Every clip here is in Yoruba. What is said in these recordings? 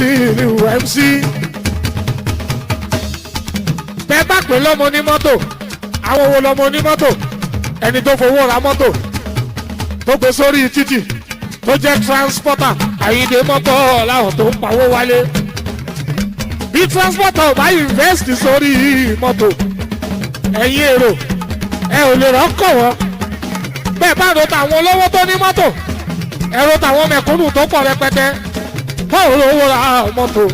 Musiliu MC. Bẹ́ẹ̀ bá pè lọ́mọ ní mọ́tò àwọn wo lọ́mọ ní mọ́tò ẹni tó fowó ra mọ́tò tó gbé sórí títì tó jẹ́ transporter Àyìndé mọ́tò láwọn tó ń pawó wálé. Bí transporter ò bá invest sórí mọ́tò ẹ̀yin èrò ẹ ò lè rọ́kọ̀ wọ́n. Bẹ́ẹ̀ bá ro tàwọn olówó tó ní mọ́tò ẹ̀rọ tàwọn mẹ̀kúnnù tó pọ̀ rẹpẹtẹ fáwọn olówó ra mọ́tò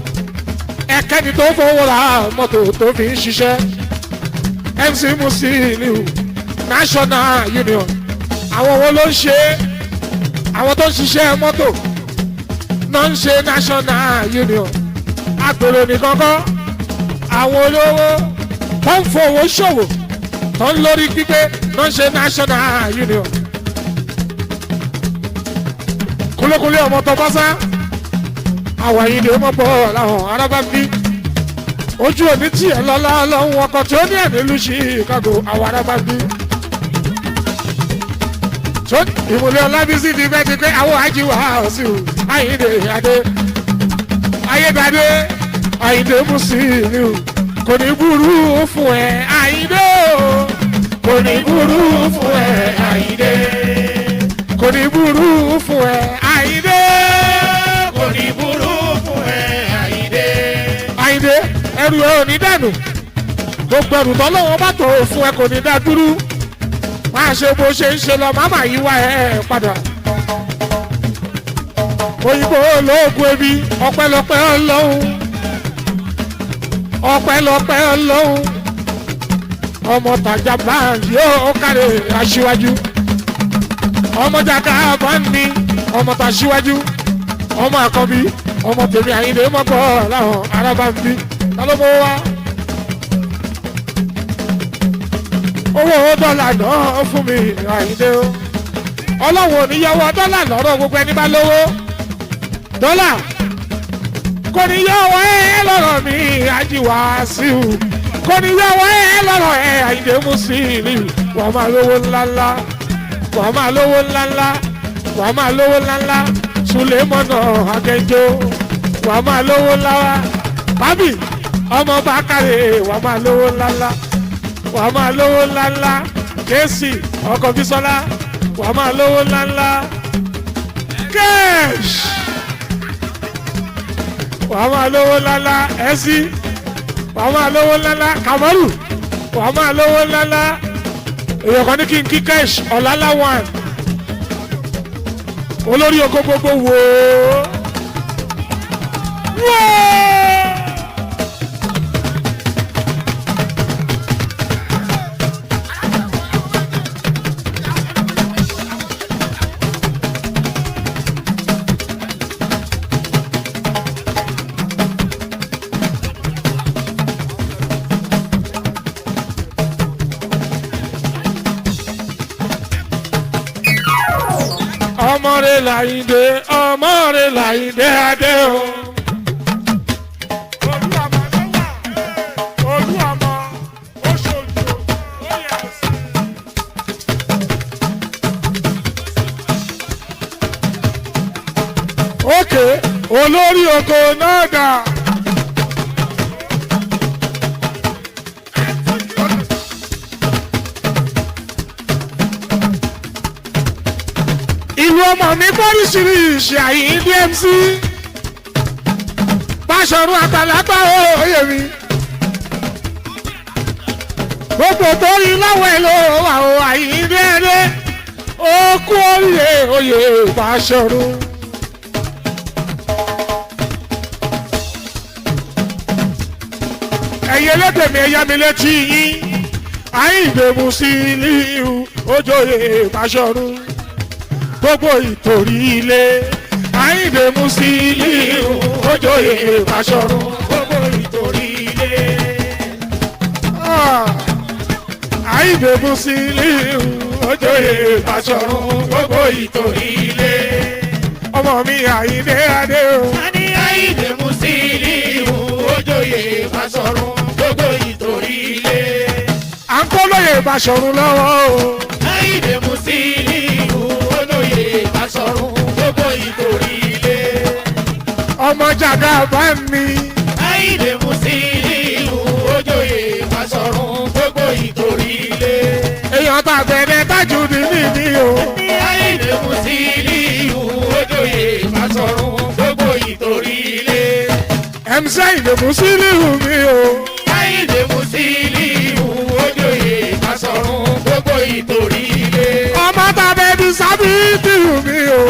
ẹ̀kẹ́ni tó fowó ra mọ́tò tó fi ń ṣiṣẹ́. MC Musiliu National Union àwọn wo ló ń ṣe àwọn tó ń ṣiṣẹ́ mọ́tò náà ń ṣe National Union àpèrò nìkan kọ́ àwọn olówó tó ń fowó ṣòwò tó ń lórí pípé náà ń ṣe National Union. kúlékúlé ọmọ tó bá sá àwọn Àyìndé ó mọ̀ bọ́ làwọn arábàbí ojú òní tí ẹ lọ́lá lọ́hún ọkọ̀ tí ó ní ẹ̀mí ìlú Chicago àwọn arábàbí. ìmùlẹ̀ Ọlábísí ti fẹ́ ti pé àwọn àjíwá sí o Àyìndé adé ayédáadé Àyìndé Musiliu kò ní burú fún ẹ Àyìndé o kò ní burú fún ẹ Àyìndé kò ní burú fún ẹ Àyìndé kò ní burú fún ẹ Àyìndé. Àyìndé ẹrù ẹ ò ní dànù gbogbo ẹrù tọ́lọ́wọ́ bá tó fún ẹ kò ní dá dúró máa ṣe bó ṣe ń ṣe lọ máma yí wá ẹ padà. òyìnbó olóògùn ebi ọpẹ́lọpẹ́ Ọlọ́hun ọpẹ́lọpẹ́ Ọlọ́hun ọmọ tàjà báńkì yóò kárẹ̀ aṣíwájú ọmọ jàkà báńkì ọmọ tàṣíwájú ọmọ àkọ́bí ọmọ tèmi Àyìndé mọ́kọ́ láwọn arábàbí lálọ́mọ́ wá. owó dọ́là náà fún mi Àyìndé o Ọlọ́run ò ní yọwọ́ dọ́là lọ́rọ̀ gbogbo ẹni bá lówó dọ́là kò ní yọwọ́ ẹ lọ́rọ̀ mi àjíwá sí o kò ní yọwọ́ ẹ lọ́rọ̀ ẹ Àyìndé Musiliu wàá máa lówó ńláńlá wàá máa lówó ńláńlá wàá máa lówó ńláńlá Sulemọ̀nà Agẹjọ wàá máa lówó ńláńlá bábì ọmọ Bákàrẹ̀ wàá máa lówó ńláńlá wàá máa lówó ńláńlá Jésì ọkọ̀ Bísọ́lá wàá máa lówó ńláńlá Cash wàá máa lówó ńláńlá Ẹ̀sì wàá máa lówó ńláńlá Kamaru wàá máa lówó ńláńlá èèyàn kan ní kí n kí Cash Ọ̀làláwàn olórí oko gbogbo wò ó. ọmọ rẹ̀ l'Àyìndé ọmọ rẹ̀ l'Àyìndé adé o. olú ọmọ oṣooṣù ó yẹ sí. ókè olórí oko náà dà. ìlú ọmọ mi bọ́ríṣiríṣi Àyìndé MC Báṣọ̀run Àgbàlagbà òye mi gbogbo tó rí láwọ̀ ẹ̀ ló wà ó Àyìndé ẹ̀rẹ́ ó kú oríire oyè Báṣọ̀run. ẹ̀yin ẹlẹ́dẹ̀ mi ẹ̀yà mi létí yín Àyìndé Musiliu ojóyè Báṣọ̀run gbogbo ìtòrí ilé Àyìndé Musiliu ojóyè Báṣọ̀run gbogbo ìtòrí ilé. Àyìndé Musiliu ojóyè Báṣọ̀run gbogbo ìtòrí ilé. ọmọ mi Àyìndé adé o. a ní Àyìndé Musiliu ojóyè Báṣọ̀run gbogbo ìtòrí ilé. à ń kọ́ lóyè Báṣọ̀run lọ́wọ́ o. Àyìndé Musiliu Báṣọ̀run gbogbo ìtòrí ilé. ọmọ jàgà bá mi. Àyìndé Musiliu Ojoyè Basọ̀run gbogbo ìtòrí ilé. èèyàn tàbẹ̀rẹ̀ tájú nìdí o. Àyìndé Musiliu Ojoyè Basọ̀run gbogbo ìtòrí ilé. MC Àyìndé Musiliu mi o. Àyìndé Musiliu Ojoyè Basọ̀run gbogbo ìtòrí ilé. ọmọ tàbẹ̀rẹ̀ sábìtì mi o.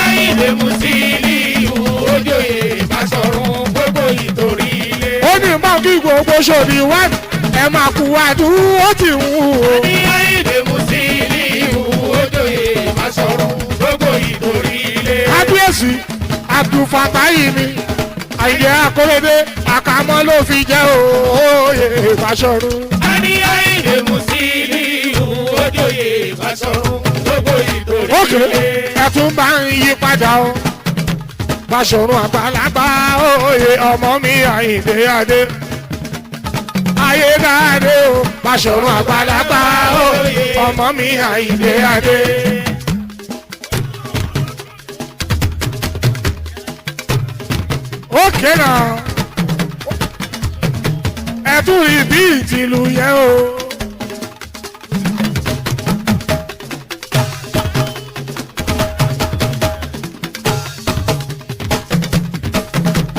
Àyìndé Musiliu Ojoyè Basọ̀run gbogbo ìtòrí ilé. ó ní mọ̀ kí gbogbo ṣòdì wá ẹ máa kú àdúró tí ń wù o. Àyìndé Musiliu Ojoyè Basọ̀run gbogbo ìtòrí ilé. kábíyèsí Abdulfatayi mi Àyìndé Akóredé àkàmọ́ ló fi jẹ́ òye Basọ̀run. Àyìndé Musiliu Ojoyè Basọ̀run gbogbo ìtòrí ókè ilé. ẹtún bá ń yí padà o Basọ̀run àgbàlagbà òye ọmọ mi Àyìndé adé ayédáadé o Basọ̀run àgbàlagbà òye ọmọ mi Àyìndé adé. ókè náà ẹtún rí bí ìtìlú yẹn o.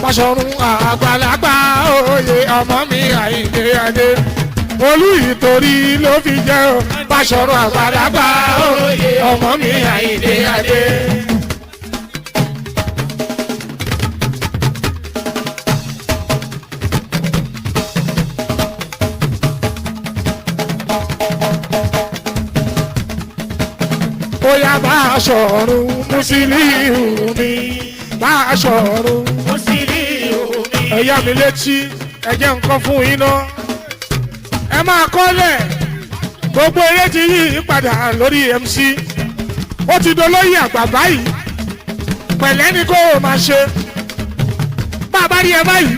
Basọ̀run àgbàlagbà òye ọmọ mi Àyìndé adé olú ìtorí ló fi jẹ́ o Basọ̀run àgbàlagbà òye ọmọ mi Àyìndé adé. Bóyá Basọ̀run Musiliu mi Basọ̀run Musiliu mi. ẹ̀yà mi létí ẹ̀jẹ̀ nǹkan fún iná ẹ máa kọ́lẹ̀ gbogbo eré ti yí padà lórí MC ó ti dolóyè àgbà báyìí pẹ̀lẹ́ ni kó o máa ṣe bá a bá rí ẹ báyìí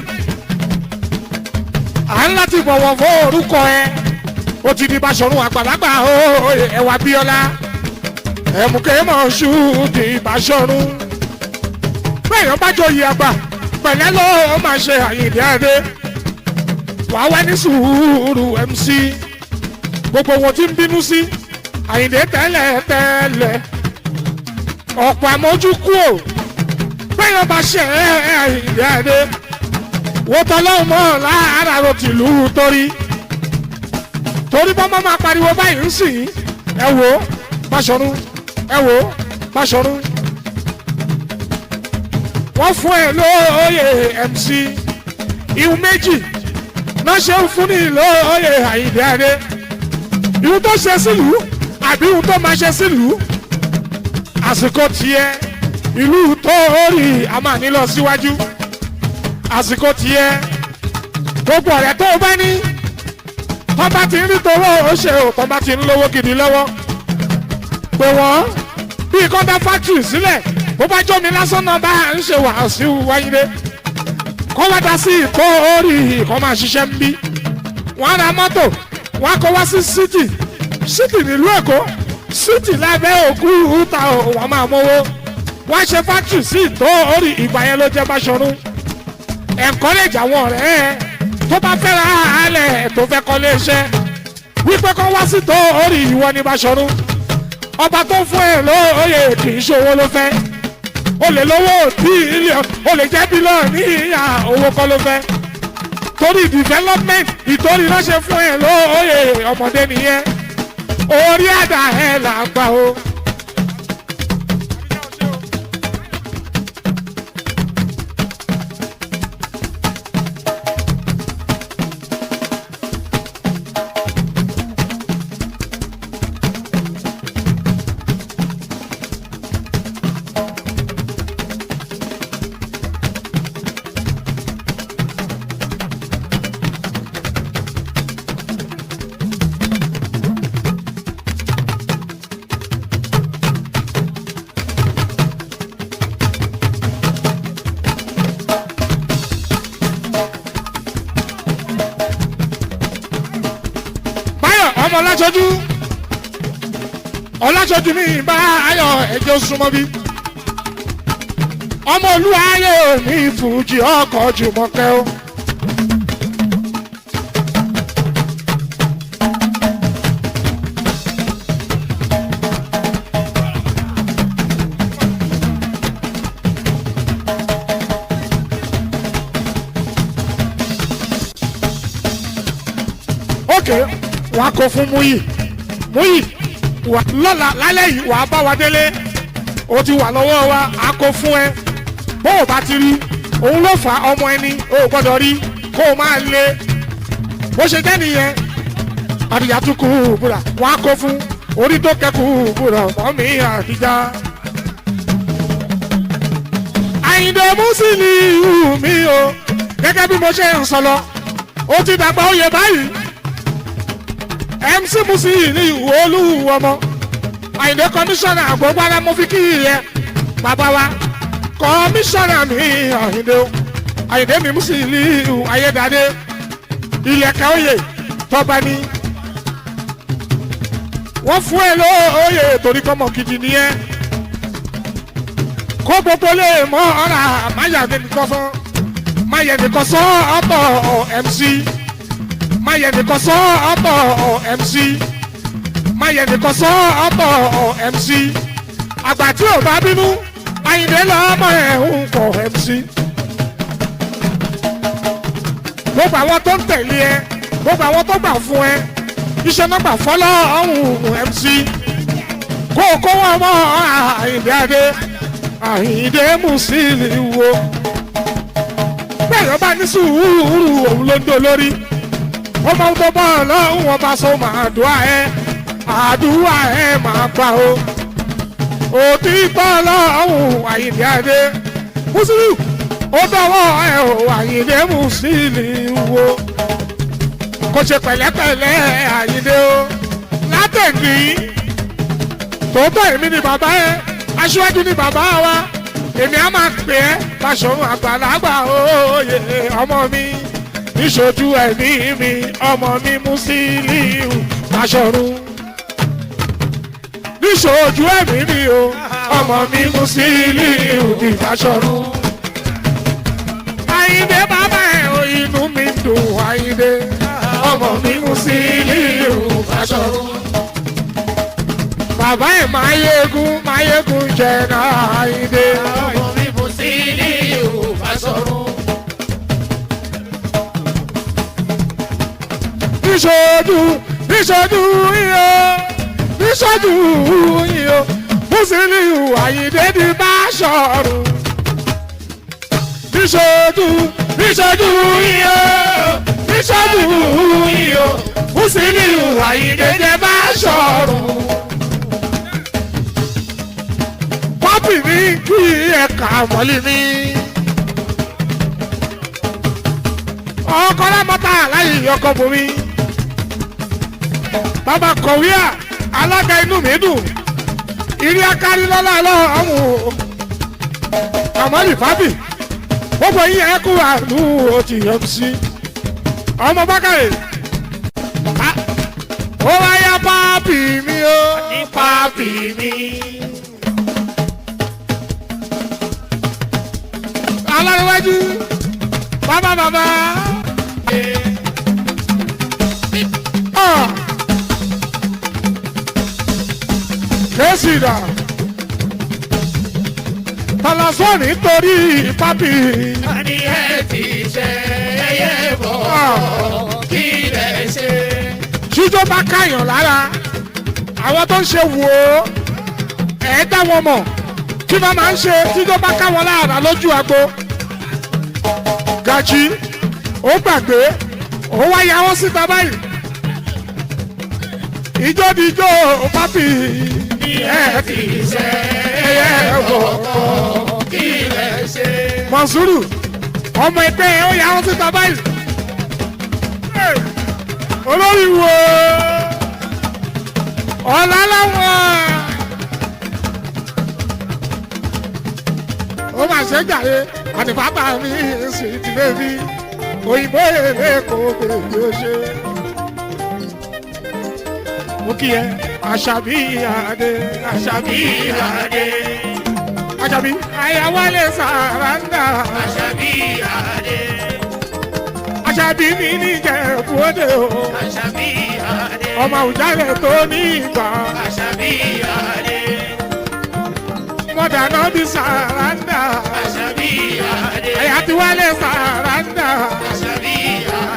à ń láti bọ̀wọ̀ fún orúkọ ẹ ó ti di Basọ̀run àgbàlagbà ẹwà Bíọ́lá ẹ̀mùkẹ́ mọ̀ ṣùdì Basọ̀run bẹ́ẹ̀ yọ bá jọyè àgbà pẹ̀lẹ́ ló máa ṣe Àyìndé adé wàá wá ní sùúrù MC gbogbo wọn tí ń bínú sí Àyìndé tẹ́lẹ̀ ọ̀pọ̀ àmójú kú ò bẹ́ẹ̀ yọ bá ṣe Àyìndé adé wọ́n tọ́lọ́hún mọ́ láàárọ̀ ro tìlú torí bọ́mọ́ máa pariwo báyìí ń sìn ẹ wò Basọ̀run ẹ wò Basọ̀run wọ́n fún ẹ lóye MC ihun méjì náà ṣe ń fún ní lóye Àyìndé adé ihun tó ṣe sílùú àbí ihun tó máa ṣe sílùú àsìkò tiẹ̀ ìlú tó rí a máa ní lọ síwájú àsìkò tiẹ̀ gbogbo ọ̀rẹ́ tó bá ní tó bá ti ń rí towó ó ṣe ò tó bá ti ń lówó gidi lọ́wọ́ pé wọ́n bí kọ́ńdà fáktìrì sílẹ̀ bó bá jọ́ mi lásán náà bá ń ṣe wàásù wáyé kọ́ wá dá sí ìkó orí ìkọ́ máa ṣiṣẹ́ ń bí wọ́n ra mọ́tò wọ́n á kó wá sí city nílùú Èkó city lábẹ́ Òkúta wọ́n máa mówó wọ́n á ṣe fáktìrì sí ìtó orí ìgbà yẹn ló jẹ́ Basọ̀run encourage àwọn ọ̀rẹ́ ẹ tó bá fẹ́ ra àálẹ̀ tó fẹ́ kọ́ lé iṣẹ́ wípé kọ́ wá sí ìtó orí ìwọ ní Basọ̀run ọba tó fún ẹ lóye kì í ṣe owó ló fẹ́ o lè lówó bílíọ̀nù o lè jẹ́ bílíọ̀nù ní ìyá owó kọ́ ló fẹ́ torí development ìtorí ránṣẹ́ fún ẹ lóye ọmọdé nìyẹn orí àdá ẹ là ń gbà o. ọlọ́jọ́jú mi bá ayọ̀ ẹjọ́ súnmọ́ bí ọmọ olúwayé òní fújì ọkọ̀ jùmọ̀kẹ́ o. ókè wàá kó fún Múyì lọ́la lálẹ́ yìí wàá bá wa délé o ti wà lọ́wọ́ wa a kó fún ẹ bó o bá ti rí òun ló fà ọmọ ẹni o ò gbọ́dọ̀ rí kó o máa lé bó ṣe jẹ́ nìyẹn àdìyàtú kù búra wàá kó fún orí tó kẹ́kù búra ọmọ mi àdìjà. Àyìndé Musiliu mi o gẹ́gẹ́ bí mo ṣe ń sọ lọ ó ti dàgbà oyè báyìí MC Musiliu Olúwọmọ Àyìndé kọmíṣánná àgbọ̀gbára mo fi kí yẹ bàbá wa kọmíṣánná mi Àyìndé o Àyìndé mi Musiliu Ayédáadé ilẹ̀kẹ̀ oyè tọ́ba ni wọ́n fún ẹ lóòye torí kọ́mọ gidi nìyẹn kó gbogbo lè mọ ọ̀rà máyàdé nìkan sọ máyẹ̀ nìkan sọ ọ̀tọ̀ MC máyẹ̀ nìkan sọ ọ̀tọ̀ MC máyẹ̀ nìkan sọ ọ̀tọ̀ MC àgbà tí ò bá bínú Àyìndé lọ́mọ ẹ̀ ń kọ̀ MC gbogbo àwọn tó ń tẹ̀lé ẹ gbogbo àwọn tó gbà fún ẹ iṣẹ́ náà gbà fọ́lọ́ ọ̀hún MC kó o kó wọn mọ́ Àyìndé adé Àyìndé Musiliu wo bẹ́ẹ̀ ló bá ní sùúrù òun ló ń do lórí ó máa ń tó bọ́ ọlọ́run wọn bá so máa àdúrà ẹ máa gbà o òtítọ́ ọlọ́run Àyìndé adé Musiliu ó dọ́wọ́ ẹ o Àyìndé Musiliu wo kò ṣe pẹ̀lẹ́pẹ̀lẹ́ Àyìndé o látẹ̀gbì tòótọ́ èmi ni bàbá ẹ aṣíwájú ni bàbá wa èmi á máa pè é Báṣọ̀run àgbàlagbà òye ọmọ mi níṣojú ẹ̀mí mi ọmọ mi Musiliu Báṣọ̀run níṣojú ẹ̀mí mi o ọmọ mi Musiliu Báṣọ̀run Àyìndé bàbá ẹ o inú mi dùn Àyìndé ọmọ mi Musiliu Báṣọ̀run bàbá ẹ̀ máyégún jẹ́ náà Àyìndé ọmọ mi Musiliu Báṣọ̀run. níṣojú yíyó Musiliu Àyìndé di Báṣọ̀run níṣojú yíyó Musiliu Àyìndé di Báṣọ̀run. Pápì mi kí ẹ̀ka mọ́lì mi. Ọkọ lámọ́tà láyé ọkọ̀ bomi. Bàbá kọ̀wéà alága inú mi dùn. Ìrí akárí lọ́la lọ́hùn. Àmọ́lì Fábì. Gbogbo yín ẹ kú àánú òtí MC. Ọmọ Bákàrè. Ó wáyá pápì mi o. Ní pápì mi. Aláríwájú bàbá kẹ́sìdà tàlàsọ́ nítorí pápí. Àní ẹ ti ṣe ẹyẹ bọ̀ kí lẹ ṣe. Jíjó bá káyàn lára àwọn tó ń ṣe wò ó ẹ̀ dá wọn mọ̀ kí wọ́n máa ń ṣe jíjó bá káwọn lára lójú agbo. Gàjí ó gbàgbé ó wá ya wọ́n síta báyìí ijó dijó pápí Ní ẹ ti ṣe ẹyẹ bọ̀ kí lẹ ṣe. Mọ̀nsúrù ọmọ ẹgbẹ́ ó ya wọ́n síta báyìí olórí wo ọ̀la láwọn ó máa ṣe jàre àti bàbá mi sì ti bẹ́bí òyìnbó èrè kò bèbí ó ṣe. Mo kí ẹ Àṣàbí Adé Àṣàbí Adé. Àṣàbí Àyàwálé Sàràndà. Àṣàbí Adé. Àṣàbí mi ní Ìjẹ̀bú Òde o. Àṣàbí Adé. Ọmọ Àwùjalẹ̀ tó ní ìgbà. Àṣàbí Adé. Mọ̀dàná bí Sàràndà. Àṣàbí Adé. Àyàtíwálé Sàràndà. Àṣàbí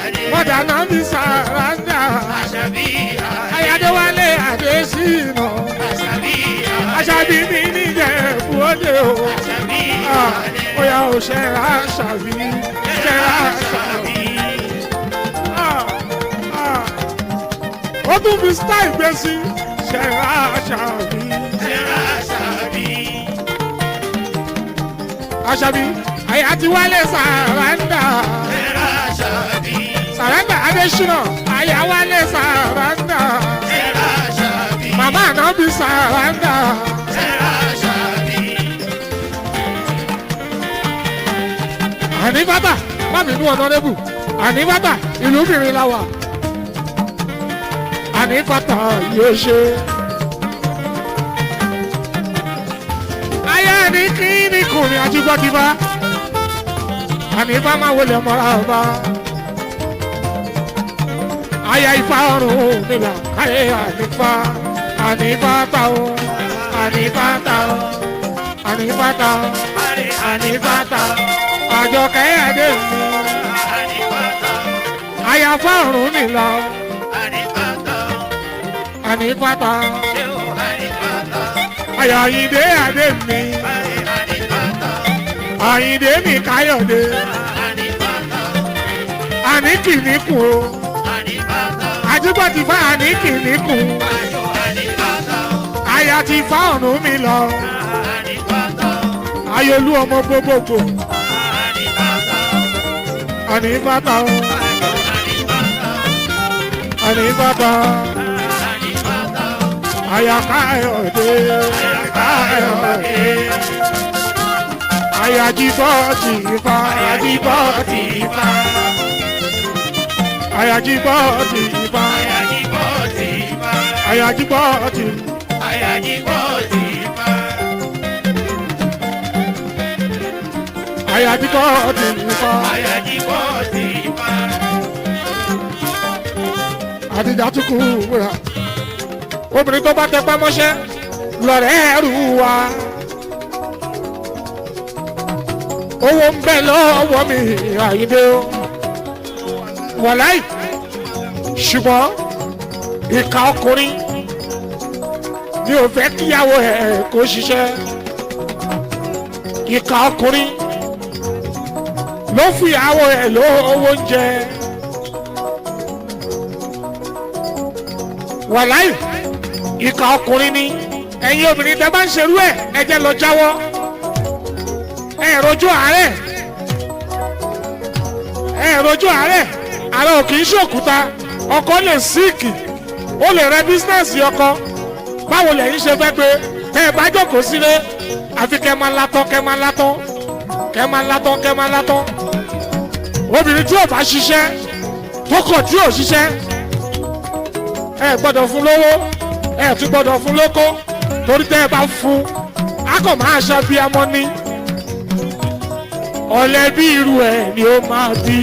Adé. Mọ̀dàná bí Sàràndà. Àṣàbí Adé. Àyàdéwálé Adésínà. Àṣàbí Adé. Àṣàbí mi ní Ìjẹ̀bú Òde o. Àṣàbí Adé. Oya ò ṣẹ̀ra Àṣàbí. Ṣẹ̀ra Àṣàbí. Ó tún fi style gbé sí ṣẹ̀ra Àṣàbí. Ṣẹ̀ra Àṣàbí. Àṣàbí Àyàtíwálé Sàràndà. Ṣẹ̀ra Àṣàbí. Sàràndà Adésínà Àyàwálé Sàràndà. Ṣẹ̀ra Àṣàbí. Màmá Ànábì Sàràndà. Ṣẹ̀ra Àṣàbí. Àníbàtà má bínú ọ̀nàdébù. Àníbàtà ìlú obìnrin la wà. Àníbàtà yóò ṣe. Ayé ní kí ní kùnrin àjígbọ́dìbá. Àníbà máa wọlé mọ́ra ọba. Ayé ifá ọ̀run nígbà káyé ànífà. Àníbàtà o. Àníbàtà o. Àníbàtà o. Àníbàtà o. Àjọkẹ́ ẹ̀dẹ́ mi. Àyàfá ọ̀run nílà. Àníbàtà. Àyàyídé ẹ̀dẹ́ mi. Àyídé mi Káyọ̀dé. Àníkìníkù o. Àjígbọ́tìfá àníkìníkù. Àyà ti fá ọ̀run mi lọ. Ayolú ọmọ gbogbogbò. Àníbàtà o. Àníbàtà. Àyà Káyọ̀dé. Káyọ̀dé. Àyà Jíbọ́tìfá. Jíbọ́tìfá. Àyà Jíbọ́tìfá. Àyà Jíbọ́tìfá. Àyà Jíbọ́tìfá. Àdìjà tún kú wúrà. Obìnrin tó bá tẹpá mọ́ṣẹ́ lọ̀rẹ́ ẹrù wa. Owó ń bẹ lọ́wọ́ mi Àyìndé o. Wàláì ṣùgbọ́n ìka ọkùnrin mi ò fẹ́ kíyàwó ẹ̀ kó ṣiṣẹ́. Ìka ọkùnrin ló fi ìyàwó ẹ̀ lówó oúnjẹ. Wàláì ìka ọkùnrin ni ẹ̀yin obìnrin tẹ́ bá ń ṣerú ẹ̀ ẹ jẹ́ lọ jáwọ́. Ẹ rojú àárẹ̀. Ẹ rojú àárẹ̀. Ààrẹ ò kì í ṣòkúta. Ọkọ lè síìkì. Ó lè rẹ bísínẹ́sì ọkọ. Báwo lẹ̀yin ṣe fẹ́ pé tẹ́ ẹ bá jókòó sílé àfi kẹ́ máa látọ́ kẹ́ máa látọ́ kẹ́ máa látọ́ kẹ́ máa látọ́. Obìnrin tí ò bá ṣiṣẹ́ tó kọ̀ tí ò ṣiṣẹ́ ẹ gbọ́dọ̀ fún lówó ẹ tún gbọ́dọ̀ fún lóko torí tẹ́ ẹ bá fún a kò máa ṣe bí amọ́ ní. Ọ̀lẹ bí irú ẹ̀ ni ó máa bí.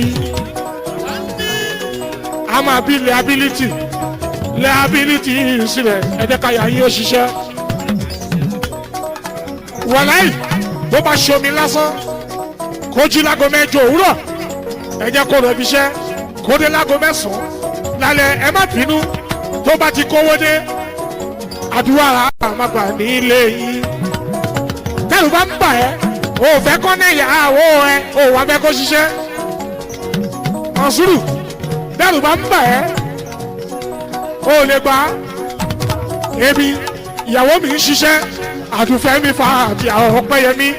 A máa bí liability sílẹ̀ ẹ jẹ́ ká yà yín ó ṣiṣẹ́. Wàláì bó bá ṣomi lásán kó jí lágo mẹ́jọ òwúrọ̀ ẹ jẹ́ kó rẹ̀ bíṣẹ́ kó dé lágo mẹ́sàn-án lálẹ́ ẹ má bínú tó bá ti kówó dé àdúrà àmàgbà ní ilé yìí. Tẹ́lù bá ń bà ẹ́ o ò fẹ́ kọ́ náà ìyàwó ẹ o wà fẹ́ kó ṣiṣẹ́. Mọ̀sùrù tẹ́lù bá ń bà ẹ́ o lè gbà ebi ìyàwó mi ń ṣiṣẹ́ àdùfẹ́ mi fa àti àwọn ọpẹ́yẹmí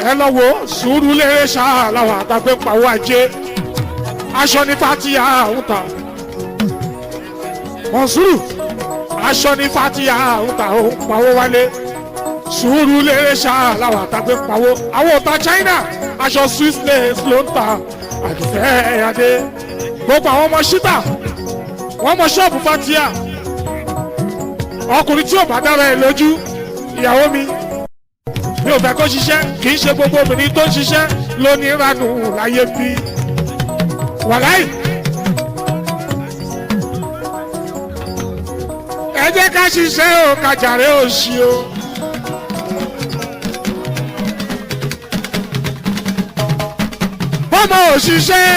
ẹ lọ wo sùúrù lérè ṣáà làwọn àtàgbé pàwọ́ ajé aṣọ ní fàtíyà ń tà Mọ̀sùrù aṣọ ní fàtíyà ń tà ó pàwọ́ wálé sùúrù lérè ṣáà làwọn àtàgbé pàwọ́ àwọn ọ̀tá China aṣọ Swiss lace ló ń tà àdùfẹ́ ẹ̀yàdé gbogbo àwọn ọmọ ṣítà wọ́n mọ ṣọ́ọ̀bù fàtíyà ọkùnrin tí ò bá dára ẹ̀ lójú ìyàwó mi mi ò fẹ́ kó ṣiṣẹ́ kì í ṣe gbogbo obìnrin tó ń ṣiṣẹ́ ló ní ìranù láyé bí wàláì. ẹ jẹ́ ká ṣiṣẹ́ o ká jàre òṣì o. bọ́mọ òṣìṣẹ́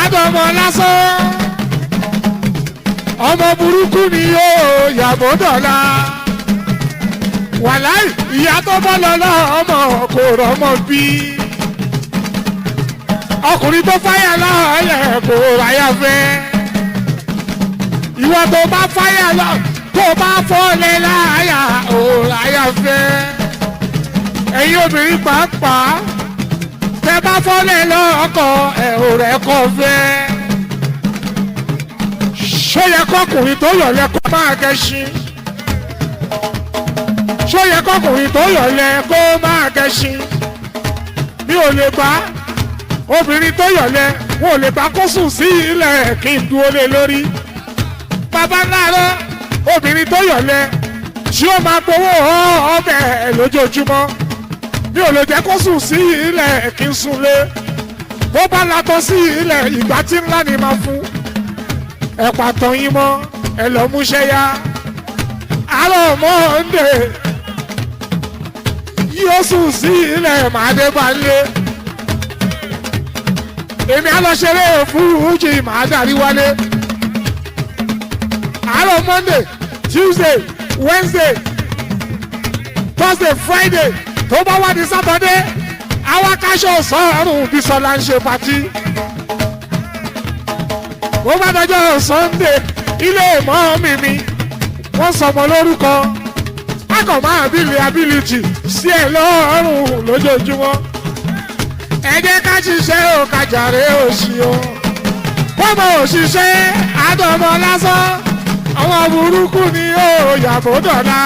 àdọ́mọ lásán ọmọ burúkú ni yóò yàgò dọ̀la wàláì ìyá tó bọ́ lọ́lọ́ ọmọ kò rọ́mọ bí ọkùnrin tó fáyà lọ́ọ̀lẹ̀ kò ráyà fẹ́ ìwọ tó bá fáyà lọ tó bá fọ́lẹ̀ láyà ò ráyà fẹ́ ẹ̀yin obìnrin pàápàá tẹ bá fọ́lẹ̀ lọ́kọ̀ ẹ̀ ò rẹ̀ kọ́ fẹ́ ṣó yẹ kọkùnrin tó yọ̀lẹ̀ kó máa gẹṣin ṣó yẹ kọkùnrin tó yọ̀lẹ̀ kó máa gẹṣin mi ò lè bá obìnrin tó yọ̀lẹ̀ wọn ò lè bá kó sùn sí ilẹ̀ kí n dúró lé lórí bàbá ńláàrọ̀ obìnrin tó yọ̀lẹ̀ tí ó máa gbowó ọbẹ̀ lójoojúmọ́ mi ò lè jẹ́ kó sùn sí ilẹ̀ kí n sùn lé bó bá latọ́ sí ilẹ̀ ìgbà tí ńlá ni máa fún ẹ pàtó yín mọ́ ẹ lọ múṣẹ́ yá àárọ̀ mọ́ndé yóò sùn sí ilẹ̀ màdé balẹ̀ èmi á lọ ṣeré fújì màá darí wálé àárọ̀ mọ́ndé tuesday wednesday thursday friday tó bá wá di saturday àwa káṣọ sọ́ọ̀rùn Bísọ́lá ń ṣe pàtí ó bá dọjọ́ sunday ilé ìmọ̀ mi wọ́n sọmọ lórúkọ akọ̀ máa bílẹ̀ ability sí ẹ lọ́rùn lójoojúmọ́ ẹ jẹ́ ká ṣiṣẹ́ ò ká jàre òṣì o bọ́mọ òṣìṣẹ́ àdọ́mọ lásán àwọn burúkú ni ó yàgò dọ̀la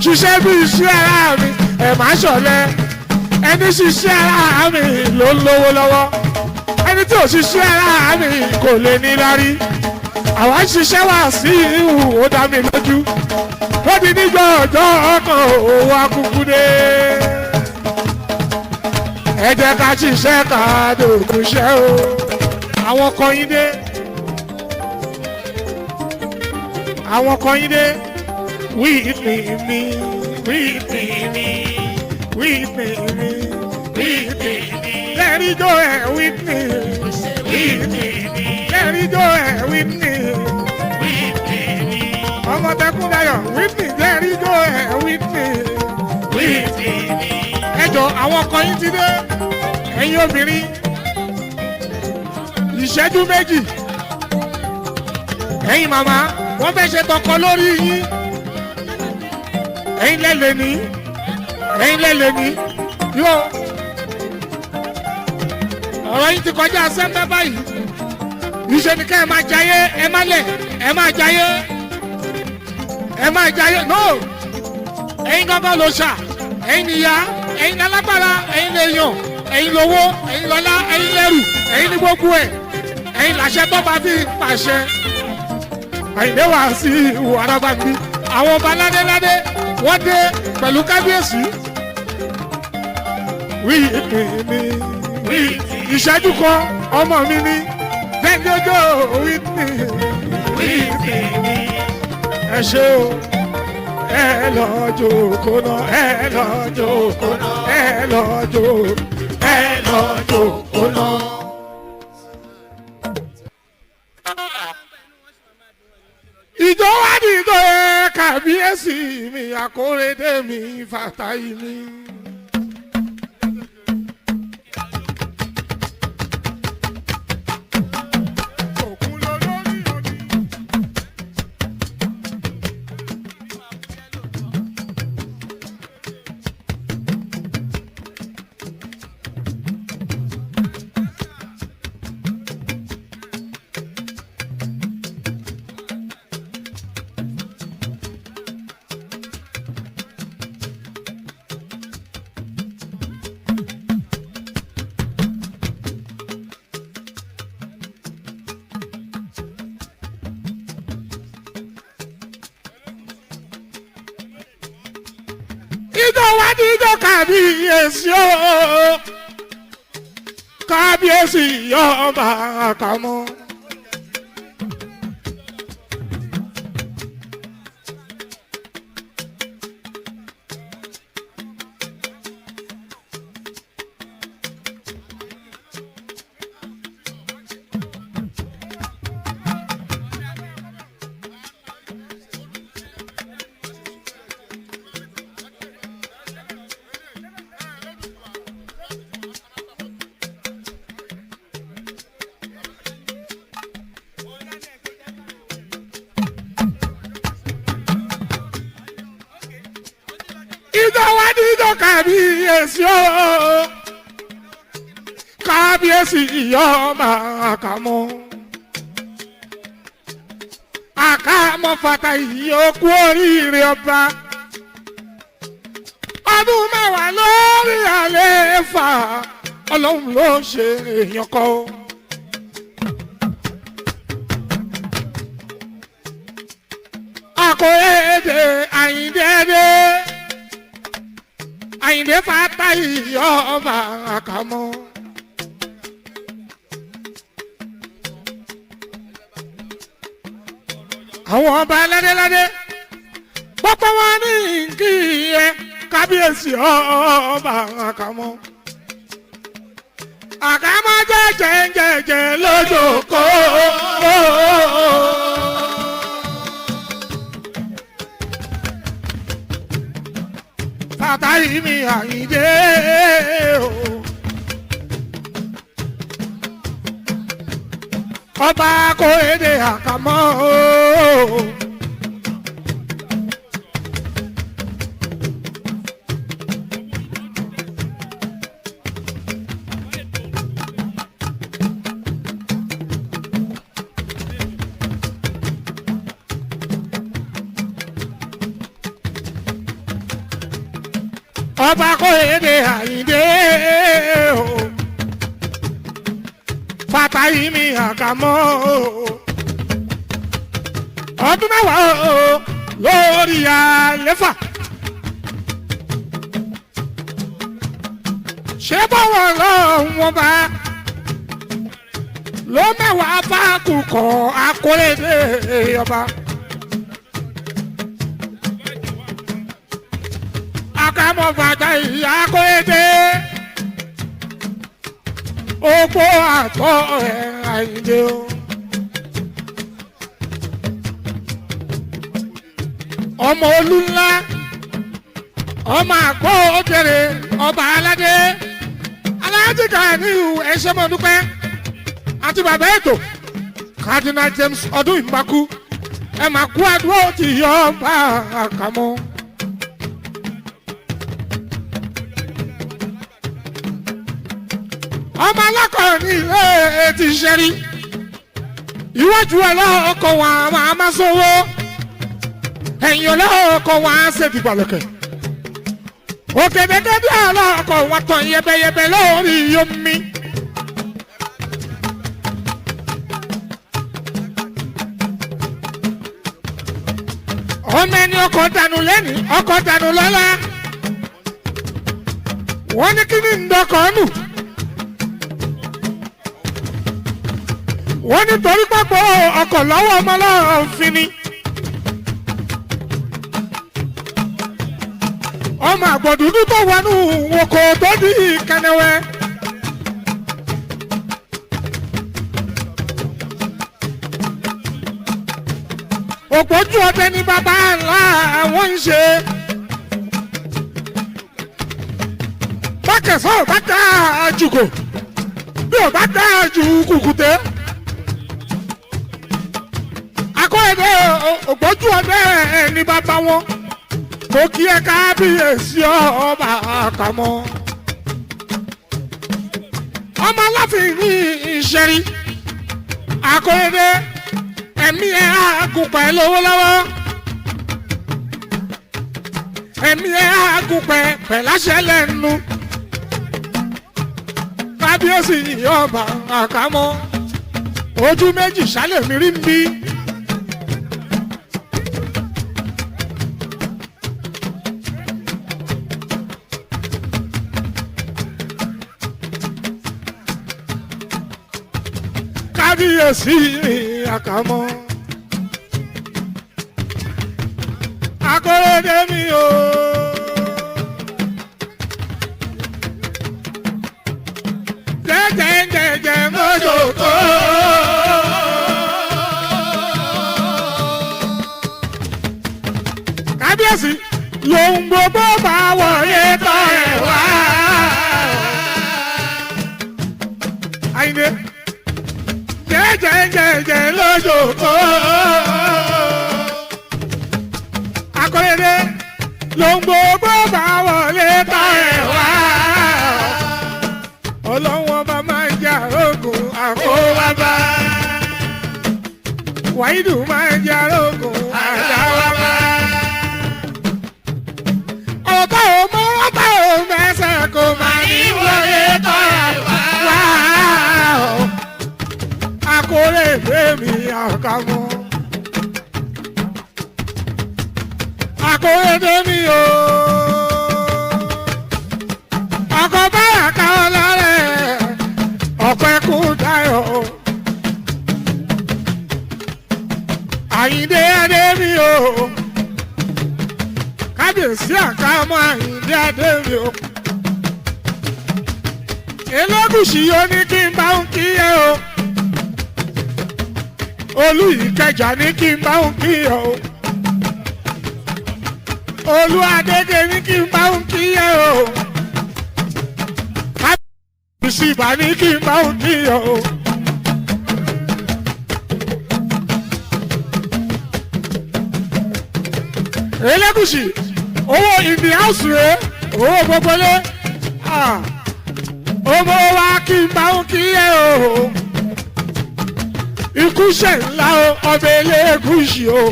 ṣiṣẹ́ bí iṣẹ́ ara mi ẹ̀ má ṣọ̀lẹ ẹni ṣiṣẹ́ ara mi ló ń lówó lọ́wọ́ ẹni tí ò ṣiṣẹ́ ara mi kò lè ní lárí àwa ń ṣiṣẹ́ wá sí ìhù ó dá mi lójú ó di nígbà ọjọ́ ọkàn owó akúkú dé ẹ jẹ́ ká ṣiṣẹ́ ká dòkúṣẹ́ o àwọn kan yín dé àwọn kan yín dé wíìpì mi wíìpì mi wíìpì mi wíìpì mi lẹ́rìí jọ ẹ̀ wíìpì wíìpì mi lẹ́rìí jọ ẹ̀ wíìpì wíìpì mi ọmọ Tẹkúndayọ̀ wíìpì lẹ́rìí jọ ẹ̀ wíìpì wíìpì mi. ẹjọ àwọn kan yín ti dé ẹ̀yin obìnrin ìṣẹ́jú méjì ẹ̀yin màmá wọ́n fẹ́ ṣe tọkọ lórí yín ẹ̀yin lẹ́lẹ̀ ní yóò ọ̀rọ̀ yín ti kọjá sẹ́ńtẹ́ báyìí ìṣe ni ká ẹ máa jayé ẹ má lẹ̀ ẹ máa jayé no ẹ̀yin gángan ló ṣà ẹ̀yin níyà ẹ̀yin alágbára ẹ̀yin lèèyàn ẹ̀yin lówó ẹ̀yin lọ́lá ẹ̀yin lẹ́rù ẹ̀yin ní gbogbo ẹ̀ ẹ̀yin làṣẹ tó bá fi pàṣẹ àyìnlẹ́ wá sí ìwò arábàgbé àwọn ọba ládéládé wọ́n dé pẹ̀lú kábíyèsí wíìpì mi ìṣẹ́jú kan ọmọ mi ní gbẹ́ngẹ́jọ́ wíìpì mi ẹ ṣe o ẹ lọ jókòó náà ẹ lọ jókòó náà ẹ lọ jókòó náà. ìjọwádìí tó yẹ kábíyèsí mi Akóredé mi Fàtáì mi. dídó kábíyèsí o kábíyèsí ọba àkàmọ́. Ìjọba dídó kábíyèsí o kábíyèsí ọba àkàmọ́. Àkàmọ́ fata ìyókù oríire ọba. Ọdún mẹ́wàá lórí àlééfà Ọlọ́run ló ṣe èèyàn kọ́. Akóyèdè Àyìndé Àyìndé fata ìyọba àkàmọ́. Àwọn ọba ládéládé gbogbo wọn ní kí ẹ kábíyèsí ọba àkàmọ́. Àkàmọ́ jẹ́jẹ́jẹ́jẹ́ lójókòó. Fàtáyì mi Àyìndé o. Ọba Akóyèdè Àkàmọ́ o. Ọba Akóyèdè Àyìndé o. Fàtáyì mi Àkàmọ́ o. Ọdún mẹ́wàá o lórí àléfà. Ṣé bọ́wọ́ lọ́wọ́ bá ló mẹ́wàá bá kúkọ̀ Akóyèdè ọba. Àkàmọ́ Fàtáyì Akóyèdè òpó àtọ́ ẹ̀ Àyìndé o. Ọmọ olú ńlá ọmọ àgbọ̀ òkèrè ọba aládé Alhaji Ganiu ẹ̀ṣẹ̀ mọ́ dúpẹ́ àti bàbá ètò Cardinal James ọdún ìgbàkú ẹ̀ máa kú àdúró ti yọ ọba Àkàmọ́. Ọmọ alákọ̀ọ́ ní ilé ti ṣẹ́rí iwájú ọlọ́ọ̀kọ̀ wà máa má sówó ẹ̀yìn ọlọ́ọ̀kọ̀ wà á ṣe dìgbàlẹ̀kẹ̀ òkèdèkè bí ọlọ́ọ̀kọ̀ wà tàn yẹbẹyẹbẹ lórí omi. Ọmọ ẹni ọkọ̀ dànù lẹ́nìí ọkọ̀ dànù lọ́la wọ́n ní kí ni ń dọkọ̀ nù. Wọ́n ní torí pápọ̀ ọkọ̀ lọ́wọ́ ọmọ lọ́wọ́ fi ni. Ọmọ àgbọ̀dúdú tó wọnú oko tó di kẹnẹwẹ́. Òpójú ọdẹ ní bàbá ńlá àwọn ń ṣe. Bákẹ́sọ̀ ò bá dá àjùkò bí ò bá dá àjù kùkùté. Akóyèdè ògbójú ọdẹ ní bàbá wọn kò kí ẹ kábíyèsí ọba Àkàmọ́. Ọmọ aláfin ní ìṣẹ́rí Akóyèdè ẹ̀mí ẹ̀ àgùn pẹ̀lú owó lọ́wọ́ ẹ̀mí ẹ̀ àgùn pẹ̀láṣẹ lẹ́nu kábíyèsí ọba Àkàmọ́ ojú méjì ṣálẹ̀ mi rí ń bí. kábíyèsí àkàmọ́. Akóredé mi o. Jẹ́jẹ́jẹ́jẹ́ mọ́jọ́kọ́. Kábíyèsí lòun gbogbo bá wọlé tọ́ ẹ̀ wá. Àyìndé jẹ́jẹ́jẹ́jẹ́ lójoojú. Akóredé lòun gbogbo bá wọlé tọ́ ẹ̀ wá. Ọlọ́wọ́n bá máa ń jà ogun àkówábá. Wàídù máa ń jà ogun àdáwábá. Ọ̀tá ò mọ́ ọ̀tá ò mẹ́sẹ̀ kò máa ní wọlé tọ́ ẹ̀ wá. Akóredé mi àkàmọ́. Akóredé mi o. Ọkọ̀ báyà ká ọlọ́rẹ̀ ọ̀pẹ kú dayọ̀. Àyìndé adé mi o. Kábíyèsí àkàmọ́ Àyìndé adé mi o. Elégùṣì yóò ní kí n bá ń kíyè o. Olú Ìkẹjà ní kí n bá ń kíyè o. Olú Adége ní kí n bá ń kíyè o. Kábíyèsí ìbá ní kí n bá ń kíyè o. Elégùṣì owó ìdí house rẹ̀ owó gbogbo lé. Ọmọ wa kí n bá ń kíyè o. Ikú ṣe ńlá o, ọbẹ̀ Elégùṣì o.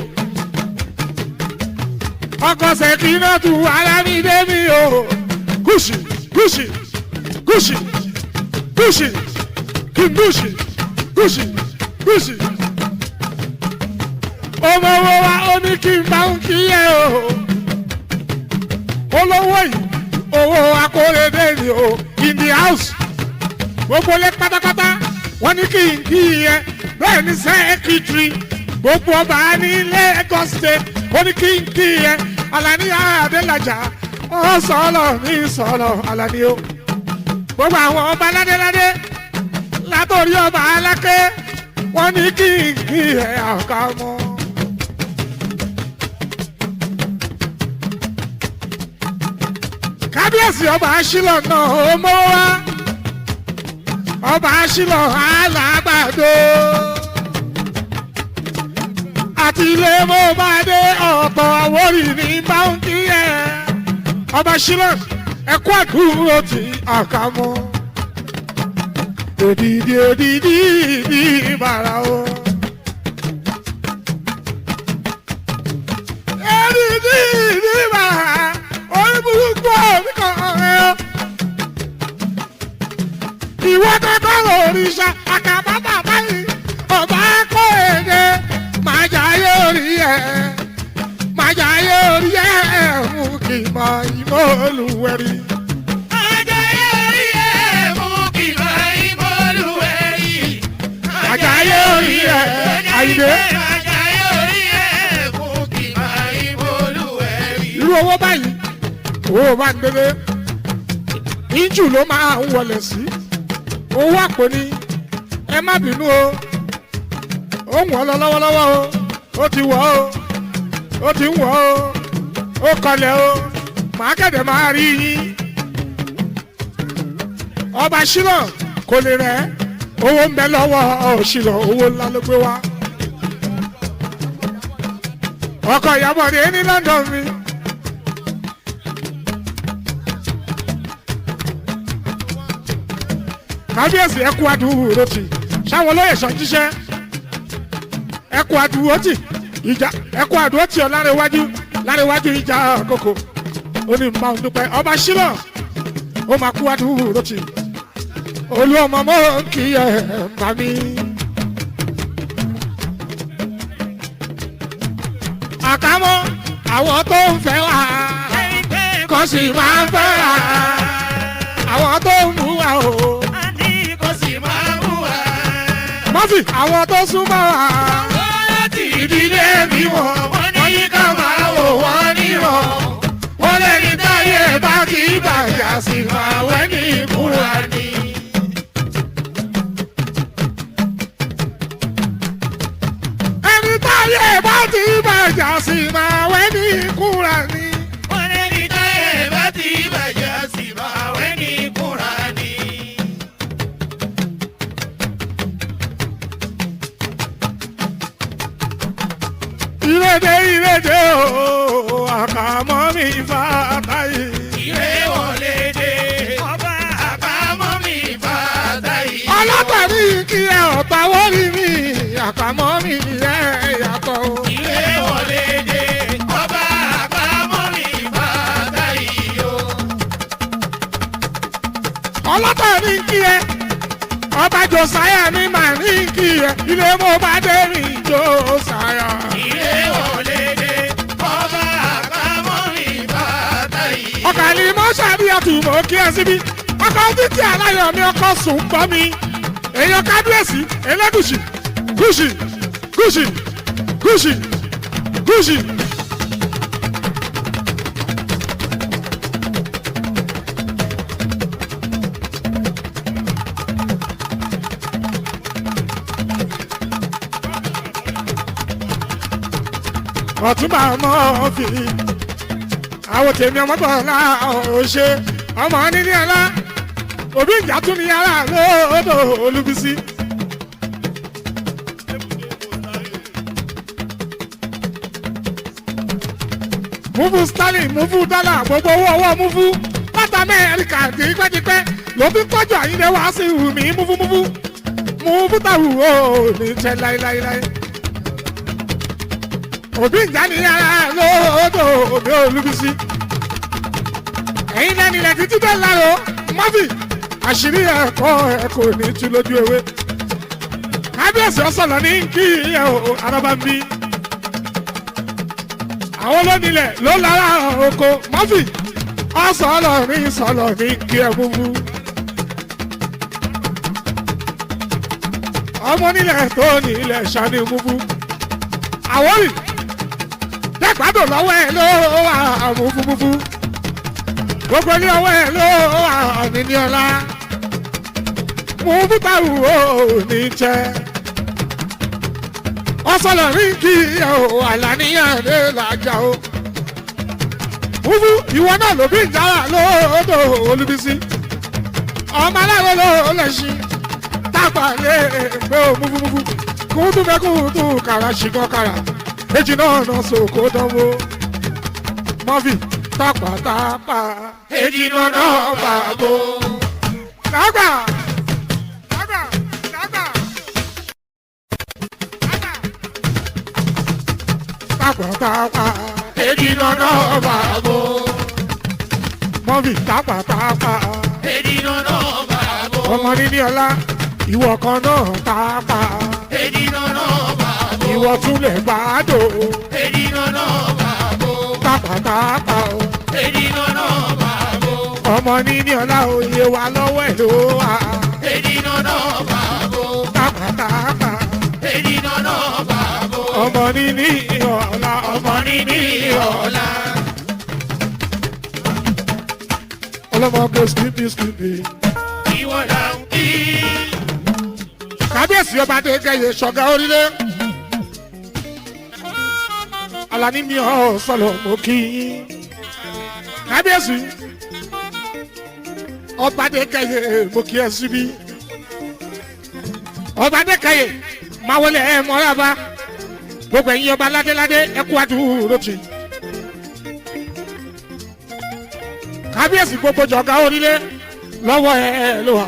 Ọkọ̀ Ṣẹ̀kínà tù Alámídé mi o. Gúṣì gúṣì gúṣì gúṣì kí n gúṣì gúṣì gúṣì. Ọmọ wo wa ó ní kí n bá ń kíyè o. Olówó yìí owó Akóredé ni o. In the house gbogbo lé pátápátá wọ́n ní kí n kí yẹ bẹ́ẹ̀ ni sẹ́kítírì gbogbo ọba ní Lagos State wọ́n ní kí n kí yẹ Alani Adélájà ó sọ̀rọ̀ ní sọ̀rọ̀ Alani o. Gbogbo àwọn ọba ládéládé látòrí ọba Aláké wọ́n ní kí n kí yẹ àkàmọ́. Kábíyèsí ọba Aṣílọ̀ náà ó mọ́ wá. Ọba Aṣílọ̀ alágbàdo. Àti ilé mo bá dé ọ̀pọ̀ àwórì ní báńkì ẹ̀. Ọba Aṣílọ̀ ẹ̀kú àdúró ti àkàmọ́. Òdìdí òdìdí ìdí ìbàrà o. Òdìdí ìdí ìbàrà orí burúkú òbí kan ẹ̀ o. Ìwọ kọ́kọ́ òrìṣà àkàbà bàbá yìí ọba Akóredé máa jayé orí ẹ̀ máa jayé orí ẹ̀ mú kí n mọ ìmọ̀ olùwẹ̀rí. Máa jayé orí ẹ̀ mú kí n mọ ìmọ̀ olùwẹ̀rí. Máa jayé orí ẹ̀ Àyìndé. Máa jayé orí ẹ̀ mú kí n mọ ìmọ̀ olùwẹ̀rí. Irú owó báyìí owó máa ń délé ìjù ló máa ń wọlé sí. Owó àpò ni ẹ má bínú o. Ó ń wọ̀ lọ lọ́wọ́lọ́wọ́ o. Ó ti wọ̀ o. Ó ti ń wọ̀ o. Ó kọlẹ̀ o. Màá kẹ̀dẹ̀ máa rí yín. Ọba Ṣílọ̀ kò lè rẹ̀. Owó ń bẹ lọ́wọ́ Ṣílọ̀ owó ńlá ló gbé wá. Ọkọ̀ Ìyábọ̀dé ní London mi. Kábíyèsí ẹkú adúró tì sáwọn olóyè sọjíṣẹ́ ẹkú adúró tì ìjà ẹkú adúró tì ọ lárẹ̀wájú ìjà àkókò ó ní nbà ń dúpẹ́ Ọba Ṣílọ̀ ó máa kú adúró tì olú ọmọ mọ́ kí ẹ bá mi. Àkámọ́ àwọn tó ń fẹ́ wá kò sì máa ń fẹ́ wá àwọn tó ń mú wa o. Mọ́fì àwọn tó súnmọ́ wa. láti ìdílé mi wọ̀ wọ́n ní ká máa wò wọ́n nírọ̀. wọ́n lẹ́ni táyé bá kì í bàjá sí máa wẹ́ ní ìkúra ni. ẹni táyé bá ti bàjá sí máa wẹ́ ní ìkúra ni. wọ́n lẹ́ni táyé bá ti bàjá sí máa wẹ́ ní ìkúra ni. ìrèdè o àkàmọ́ mi Fàtáì. ìrè wọlé dé ọba àbámọ́ mi Fàtáì. ọlọ́tàrí kí ẹ ọ̀tá wọ́rí mi àkàmọ́ mi ẹ̀ yàtọ̀ o. ìrè wọlé dé ọba àbámọ́ mi Fàtáì o. ọlọ́tàrí kí ẹ ọba Jòsáyà ní màá ní kí ẹ ilé mo bá dé rìn Jòsáyà. ìrè wọlé dé ọba àbámọ́ mi Fàtáì. ọkàlì mọ́ṣáàbí àtùmọ̀ kí ẹ síbí ọkọ̀ títí aláyọ̀ mi ọkọ̀ sùn bọ́ mi èèyàn kábíyèsí Elégùṣì Gúṣì Gúṣì Gúṣì Gúṣì. ọ̀túnba mọ́ fi àwọn tèmi ọmọ bọ̀ ọ̀la ọ̀ṣẹ́ ọmọ níní ọ̀la òbí ìjà tún ní ara lọ́dọ̀ Olúbísí. múfú Sterling múfú dọ́là gbogbo owó ọwọ́ múfú pátá Amẹ́ríkà tipẹ́tipẹ́ ló fi tọ́jú Àyìndé wá sí ìhùmí múfúmúfú múfú táwù ó ní tẹ́ láéláéláé. òbí ìjà ní ara lọ́dọ̀ òbí Olúbísí. ẹ̀yin náà nílẹ̀ títí bẹ́ẹ̀ láàrọ̀ Murphy àṣírí ẹ̀kọ́ ẹ̀kọ́ ní tú lójú ewé. kábíyèsí ọ̀sọ̀lọ̀ ní kí ẹ̀ ò araba ń bí. àwọn olónílẹ̀ ló lára oko Murphy ọ̀sọ̀lọ̀ ní kí ẹ̀ múmú. ọmọ nílẹ̀ tó nílẹ̀ ṣáni múmú. àwórì dẹ́gbàdùn lọ́wọ́ ẹ̀ ló wà múfúmúfú. gbogbo ní ọwọ́ ẹ̀ ló wà níní ọlá. mo búta wù ó ní jẹ́. ọ̀sọ̀lọ̀ ní kí ẹ̀ ò àlàníyàn lè làjà o. múfú ìwọ náà ló bí ìjára lóòótọ́ Olúbísí. ọmọ aláwọ̀ ló lẹ̀ṣin. tápà lè gbé o múfúmúfú. kúndùn fẹ́ kúndùn kàrà ṣìkan kàrà. èjì náà náà sòkò dánwó. Murphy tápàtápà. èjì náà bàbò. Dàgbà. Tápàtápà. èjì náà bàbò. Murphy tápàtápà. èjì náà bàbò. ọmọ níní ọlá ìwọ kan náà tápà. èjì náà bàbò. ìwọ tún lè gbàdọ̀. èjì náà bàbò. Tápàtápà o. èjì náà bàbò. ọmọ níní ọlá òye wa lọ́wọ́ ẹ̀ ló wà. èjì náà bàbò. Tápàtápà. èjì náà bàbò. ọmọ níní ọlá ọmọ níní ọ̀la. ọlọ́mọ kò skipi. ìwọ là ń kí. kábíyèsí ọba adékẹyẹ ṣọ̀gá orílẹ̀. Alani mi ọ̀ sọ̀lọ̀ mo kí yín. kábíyèsí ọba adékẹyẹ mo kí ẹ síbí. ọba adékẹyẹ máa wọlé ẹ mọ́ra bá gbogbo ẹ̀yin ọba ládéládé ẹ kú àdúró tì. kábíyèsí gbogbo jọ̀gá orílẹ̀ lọ́wọ́ ẹ ló wà.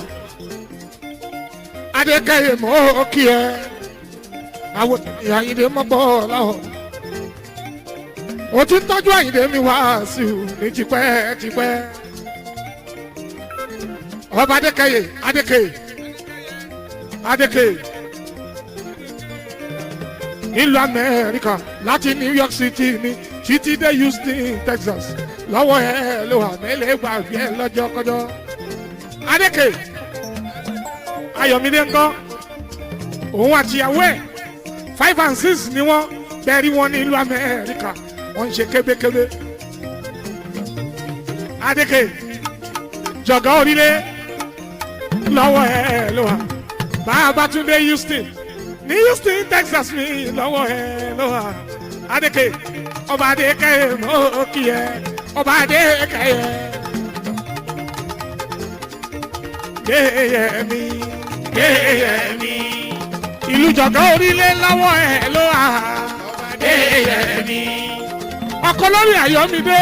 adékẹyẹ mọ́ kí ẹ àwọn Àyìndé mọ́gbọ́ láwọ̀. o ti ń tọ́jú Àyìndé mi wá sí i ní tipẹ́. ọba adékẹyẹ nílùú Amẹ́ríkà láti New York City ní títí dé Houston Texas lọ́wọ́ ẹ ló wà mẹ́lẹ̀ gbàgbé ẹ lọ́jọ́ kọjọ́. adékẹyẹ Ayọ̀mídé ńkọ́ òun àtìyàwó ẹ̀ 5 and 6 ni wọ́n bẹ́ẹ̀ rí wọn ní ìlú Amẹ́ríkà wọ́n ń ṣe kébékébé. Adéke jọ̀gá orílẹ̀ lọ́wọ́ ẹ̀ ló wà Babátúndé Houston ní Houston Texas ní lọ́wọ́ ẹ̀ ló wà Adéke ọba Adéke mọ́ kí ẹ ọba Adéke yẹ Kéyẹmí Kéyẹmí ìlú jọ̀gá orílẹ̀ lọ́wọ́ ẹ̀ ló wà Kéyẹmí ọkọ lórí Ayọ̀mídé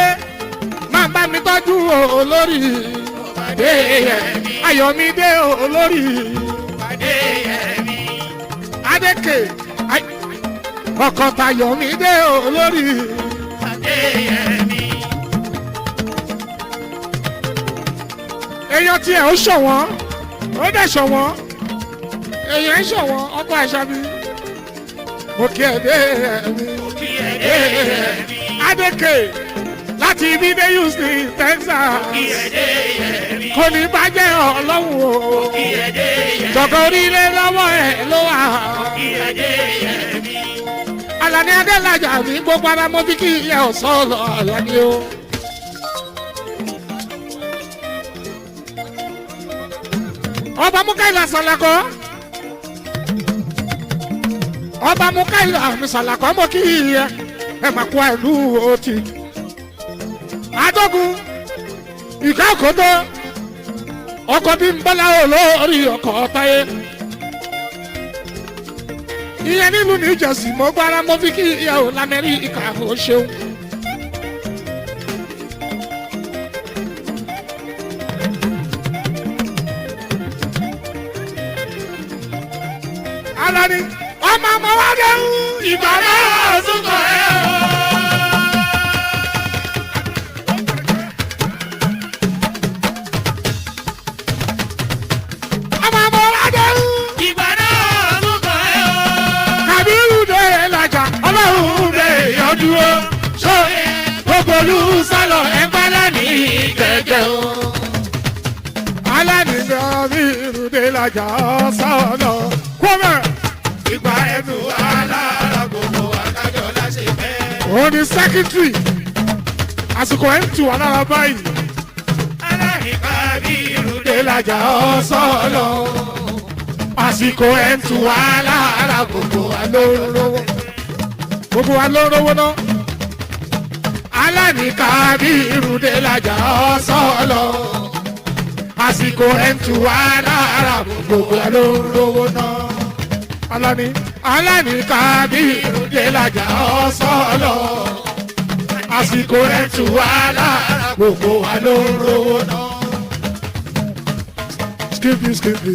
máa bá mi tọ́jú olórí Ayọ̀mídé olórí Adéke ọkọ tayọ̀mídé olórí èèyàn tiẹ̀ ó ṣọ̀wọ́n ó dẹ̀ ṣọ̀wọ́n èèyàn ń ṣọ̀wọ́n ọkọ Àṣàbí mo kí ẹ dé ẹ̀mí Adéke láti ibi dé Houston Texas kò ní bàjẹ́ ọlọ́run o jọ̀gọ́ orílẹ̀ lọ́wọ́ ẹ̀ ló wà Àlàní Adélájà mi gbogbo ara mo fi kí ìyá ọ̀sán lọ Àlàní o. Ọba Mukaila Salako ọba Mukaila Salako mo kí ìyá ẹ máa kó ìlú òtí. Adógun ìka òkòtó ọkọ̀ bí ń bọ́lá olórí ọkọ̀ Táyé ìyẹn nílùú New Jersey mo gbára mo fi kí ìyàwó l'Amẹ́ríkà ó ṣeun. Alani ọmọ ọmọ wa dé ń ìgbà náà súnkọ̀ ẹ̀ o. Dúró so gbogbo sálọ ẹgbẹ́lẹ́ ní gẹ́gẹ́ o. Alánìyàn mi ìrùdé lajà sọ̀nà kọ́mẹ̀. Ìgbà ẹnu alára gbogbo akájọ láṣẹ fẹ́. Òun ni sẹ́kítírì àsìkò ẹ̀ ń tù wá lára báyìí. Alánìyàn mi ìrùdé lajà sọ̀nà àsìkò ẹ̀ ń tù wá lára gbogbo alóró. Gbogbo wa ló rówó ná. Alani Kábírù lajà sọ̀lọ̀. Àsìkò ẹ̀ ń tù wá lára gbogbo wa ló rówó ná. Alani Kábírù lajà sọ̀lọ̀. Àsìkò ẹ̀ ń tù wá lára gbogbo wa ló rówó ná. Skippy skippy.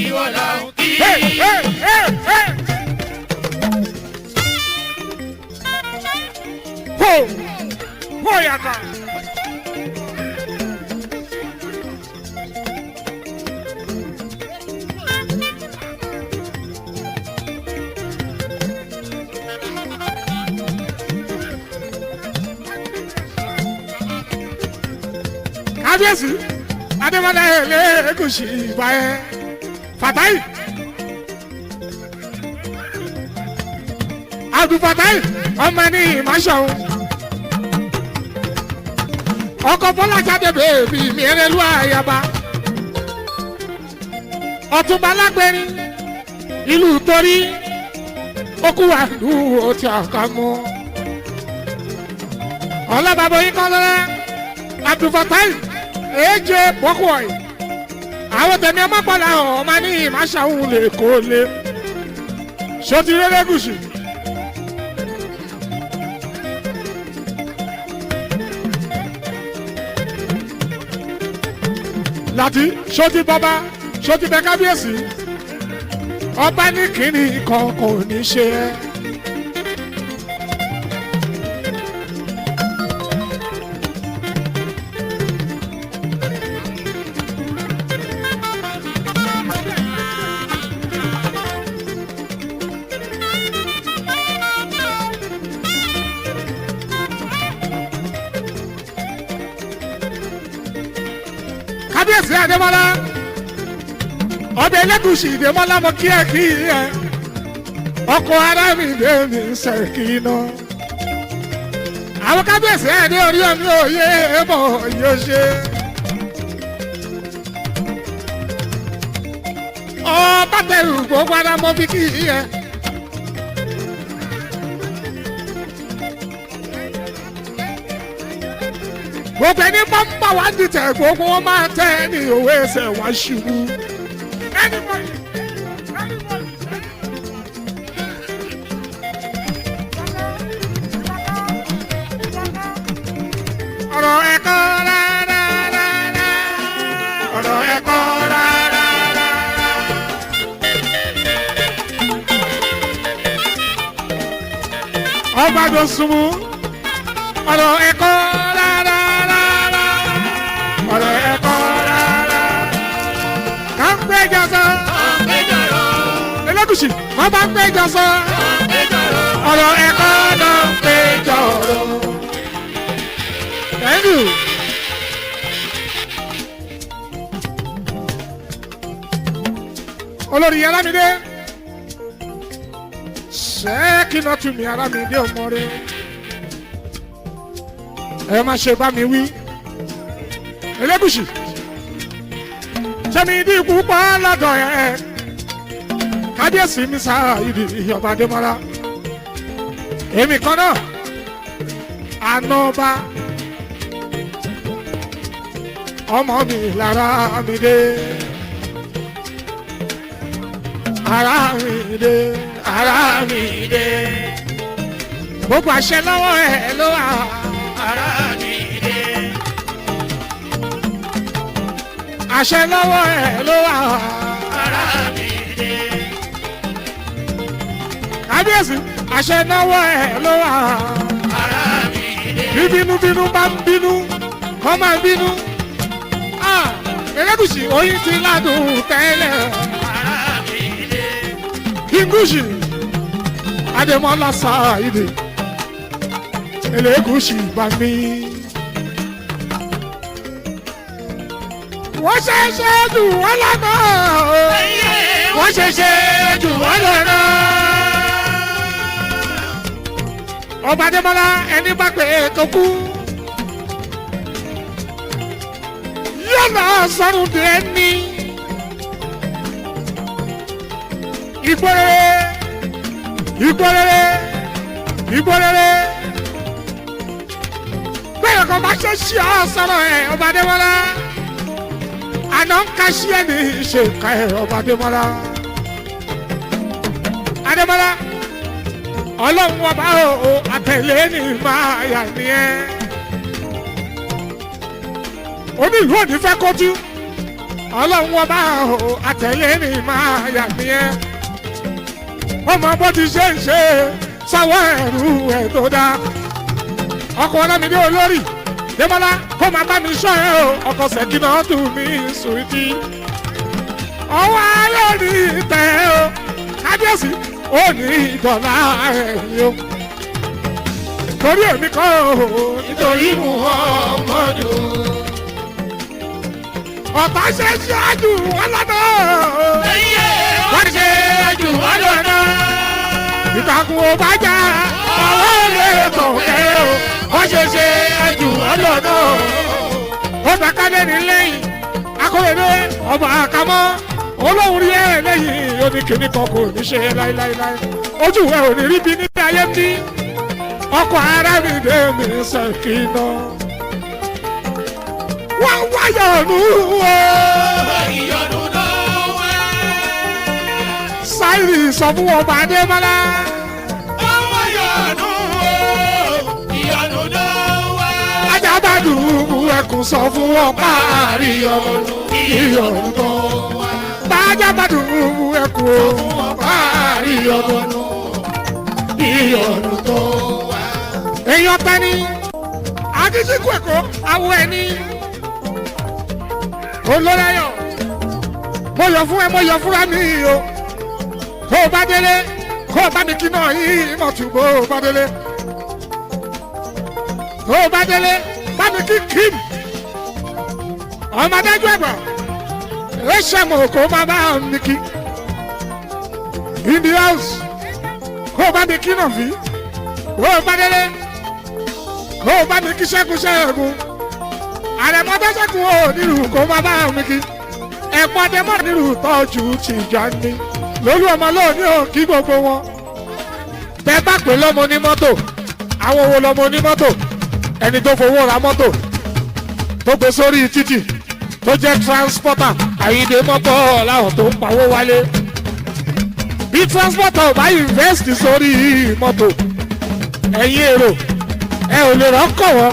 Ìwọ là ń kí. Yaka. Kábíyèsí Adémọ́lá Elégùṣì ìbáyẹ Fàtáì Abdulfatai ọmọ ní ìmáṣọ ọkọ Fọláṣadé bèbí mi ẹrẹlú àyàbá Ọ̀túnba Lágbẹ̀rin ìlú torí okú wà lù ó ti àkàmú ọlọ́bàbọ̀ yín kọ́ lọ́la Abdulfatai èjè pọ́kùwọ̀ì àwọn tẹ̀mí ọmọkànlá ọmọ ní ìmáṣàwùn lè kó lé ṣọtí Elégùṣì. Láti ṣọtí bàbá ṣọtí bẹ kábíyèsí ọba ní kíní kan kò ní ṣe ẹ́. Kábíyèsí Adémọ́lá ọbẹ̀ Ẹlẹ́gùṣì Ìdèmọ́lá mọ kí ẹ ọkọ̀ ara mi dé mi ṣèkì náà. àwọn kábíyèsí ẹ̀ ní orí omi òye mọ̀ yóò ṣe. ọba tẹrù gbogbo ara mọ bí kí ẹ. gbogbo ẹni bá ń bá wa dìtẹ̀ gbogbo wọn máa tẹ́ ní òwe ẹsẹ̀ wá ṣubú. ọ̀rọ̀ ẹ̀kọ́ rárá ọ̀rọ̀ ẹ̀kọ́ rárá. ọba tó súnmú ọ̀rọ̀ ẹ̀kọ́ rárá ọ̀rọ̀ ẹ̀kọ́ rárá. ká ń péjọ sọ Ẹlẹ́gùṣì wọ́n bá ń péjọ sọ ọ̀rọ̀ ẹ̀kọ́ náà ń péjọ rọ. Thank you. olórí Alámídé ṣẹ́ẹ́kìnà tún mi Alámídé ọmọ rẹ ẹ má ṣe bá mi wí Ẹlẹ́gùṣì sẹ́mi ìdí ikú pa lọ́dọ̀ ẹ̀ kábíyèsí mi sáà ìdí ọba Adémọ́lá èmi kan náà àná ọba ọmọ mi l'Aramide Aramide Aramide gbogbo àṣẹ lọ́wọ́ ẹ̀ ló wà Aramide àṣẹ lọ́wọ́ ẹ̀ ló wà Aramide kábíyèsí àṣẹ lọ́wọ́ ẹ̀ ló wà Aramide bí bínú bá ń bínú kọ́ máa bínú. Ẹlẹ́gùṣì oyin ti ládùn tẹ́lẹ̀ Aramide Ẹlẹ́gùṣì Adémọ́lá Sáìdì Ẹlẹ́gùṣì bá mi. wọ́n ṣẹ̀ṣẹ̀ jù wọ́n lọ́nà wọ́n ṣẹ̀ṣẹ̀ jù wọ́n lọ́nà. ọba Adémọ́lá ẹni bá pè é tó kú. yọ̀nà sọ̀rọ̀ dé ní ìgbórere bẹ́ẹ̀ kọ́ bá ṣe ṣí ọ sọ̀rọ̀ ẹ̀ ọba Adémọ́lá àná ń ka ṣí ẹ̀ ní ṣe ká ẹ̀ ọba Adémọ́lá ọlọ́run ọba o àtẹ̀lé ní máa yà ní ẹ́. oní ìlú òní fẹ́ kójú ọlọ́run ọba o àtẹ̀lé ní máa yà ní ẹ́. ọmọ bó ti ṣe ń ṣe sáwọ́ ẹ̀rú ẹ̀ tó dá. ọkọ̀ Ọlámídé olórí Démọ́lá kó máa bá mi ṣọ́ ẹ o ọkọ̀ Ṣẹ̀kínà tù mí sùwìtì. ọwọ́ ayé ní tẹ̀ o kábíyèsí ó ní ìdọ̀lá ẹ̀yìn o. torí èmi kọ́ o nítorí Muhammadu. ọ̀tá ṣe ṣáájú wọn lọ́nà. wọ́n ṣe ṣáájú wọn lọ́nà. ìtàkùn ò bá jà ọwọ́ lè tọ̀ ẹ́ o. wọ́n ṣe ṣáájú wọn lọ́nà. ó bá ká lẹ́ni lẹ́yìn akóredé ọba àkámọ́ olóhùn rí ẹ lẹ́yìn oníkìní kan kò ní ṣe láíláíláí. ojú ẹ ò ní rí bí nílé ayé ń bí. ọkọ̀ Arámídé mi Ṣẹ̀kínà. wọ́n wáyọ̀ ọ̀nù o. ìyọ̀nù ló wá. Sáìrì sọ fún ọba Adémọ́lá. wọ́n wáyọ̀ ọ̀nù o. ìyọ̀nù ló wá. Ajábádù ẹkùn sọ fún ọba àríyọ̀nù. ìyọ̀nù tó wá. Ajábádù ẹkùn sọ fún ọba àríyọ̀nù. ìyọ̀nù tó wá. èèyàn tani akíṣíkù ẹ̀kọ́ awọ ẹni olórayọ mo yọ fún ẹ mo yọ fúnra mi o. kó o bá délé kó o bá mi kí náà yìí mọ̀ tù bó o bá délé. kó o bá délé bá mi kí Kim ọmọ adájọ́ ẹ̀gbọ́n Rachel mo kó má bá mi kí in the house kó bá mi kí náà fi kó bá délé kó bá mi kí ṣẹ́gun àrẹ̀mọ́ tó ṣẹ́gun ò nílùú kó má bá mi kí ẹ̀pọ̀ dẹ́mọ̀ nílùú tọ́jú tìjà ní lórí ọmọ lóòní ò kí gbogbo wọn bẹ́ẹ̀ bá pè lọ́mọ ní mọ́tò àwọn wo lọ́mọ ní mọ́tò ẹni tó fowó ra mọ́tò tó gbé sórí títì tó jẹ́ transporter Àyìndé mọ́tò láwọn tó ń pawó wálé bí transporter ò bá invest sórí mọ́tò ẹ̀yin èrò ẹ ò lè rọ́kọ̀ wọ́n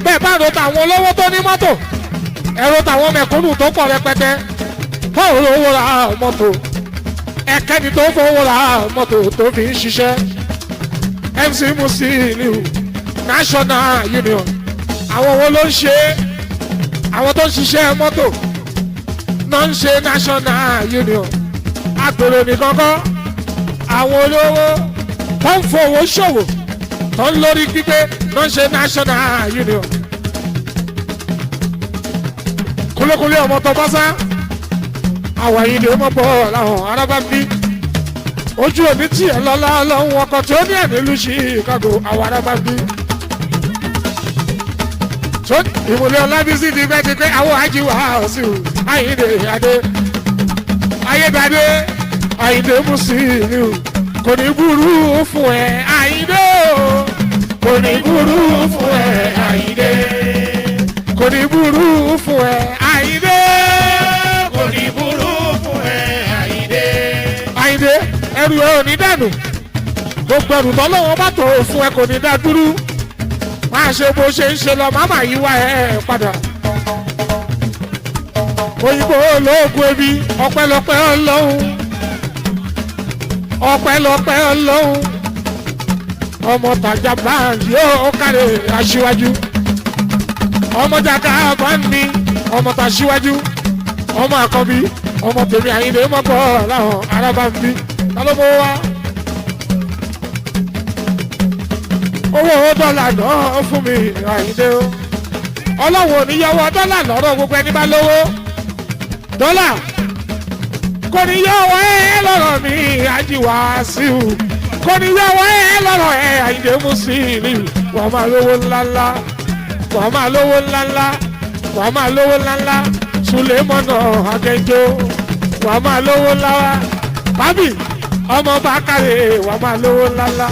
bẹ́ẹ̀ bá ro tàwọn olówó tó ní mọ́tò ẹ ro tàwọn mẹ̀kúnnù tó pọ̀ rẹpẹtẹ báwo lówó ra mọ́tò ẹ̀kẹ́ni tó fowó ra mọ́tò tó fi ń ṣiṣẹ́ MC Musiliu National Union àwọn wo ló ń ṣe àwọn tó ń ṣiṣẹ́ mọ́tò náà ń ṣe National Union agbèrò nìkan kọ́ àwọn olówó tó ń fowó ṣòwò tó ń lórí gbígbé náà ń ṣe National Union kúlékúlé ọmọ tó bá sá àwọn Àyìndé mọ́ bọ́ làwọn arábá bí ojú òní tiẹ̀ lọ́lá lọ́hùn ọkọ̀ tí ó ní ẹ̀mí ìlú Chicago àwọn arábá bí ìmùlẹ̀ Ọlábísí ti bẹ́ẹ̀ ti pé àwọn ajíwá sí o Àyìndé adé ayédáadé Àyìndé Musiliu kò ní burú fún ẹ Àyìndé o kò ní burú fún ẹ Àyìndé kò ní burú fún ẹ Àyìndé kò ní burú fún ẹ Àyìndé. Àyìndé ẹrù ẹ ò ní dànù gbogbo ẹrù tọ́lọ́wọ́ bá tó fún ẹ kò ní dá dúró máa ṣe bó ṣe ń ṣe lọ màmá yìí wá ẹ padà òyìnbó olóògùn ebi ọpẹ́lọpẹ́ Ọlọ́run ọpẹ́lọpẹ́ Ọlọ́run ọmọ tàjà báńkì yóò kárẹ̀ aṣíwájú ọmọ jàkà báńkì ọmọ tàṣíwájú ọmọ àkọ́bí ọmọ tèmi Àyìndé mọ́kọ́ láwọn arábàmbí tálọ́mọ́ wá. owó dọ́là náà fún mi Àyìndé o ọlọ́wọ́ oníyàwó dọ́là lọ́rọ̀ gbogbo ẹni bá lówó dọ́là kò ní yọwọ́ ẹ lọ́rọ̀ mi Àjíwá Síù kò ní yọwọ́ ẹ lọ́rọ̀ ẹ Àyìndé Musiliu wà á máa lówó ńláńlá wà á máa lówó ńláńlá wà á máa lówó ńláńlá Sulemọ̀nà Agẹjọ wà á máa lówó ńláńlá bábì ọmọ Bákàrè wà á máa lówó ńláńlá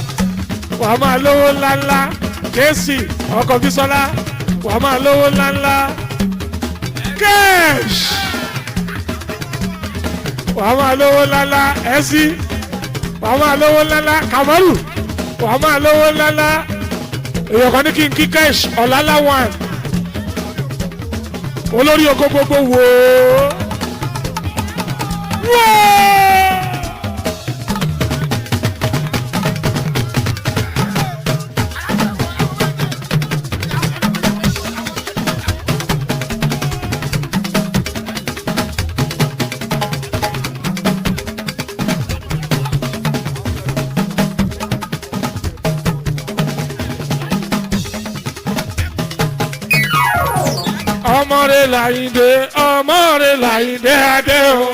wà á máa lówó ńláńlá Jésì ọkọ̀ Bísọ́lá wà á máa lówó ńláńlá Cash wà á máa lówó ńláńlá Ẹ̀sì wà á máa lówó ńláńlá Kamaru wà á máa lówó ńláńlá èèyàn kan ní kí n kí Cash Ọ̀làláwàn olórí oko gbogbo wò ó. ọmọ rẹ̀ l'Àyìndé ọmọ rẹ̀ l'Àyìndé adé o.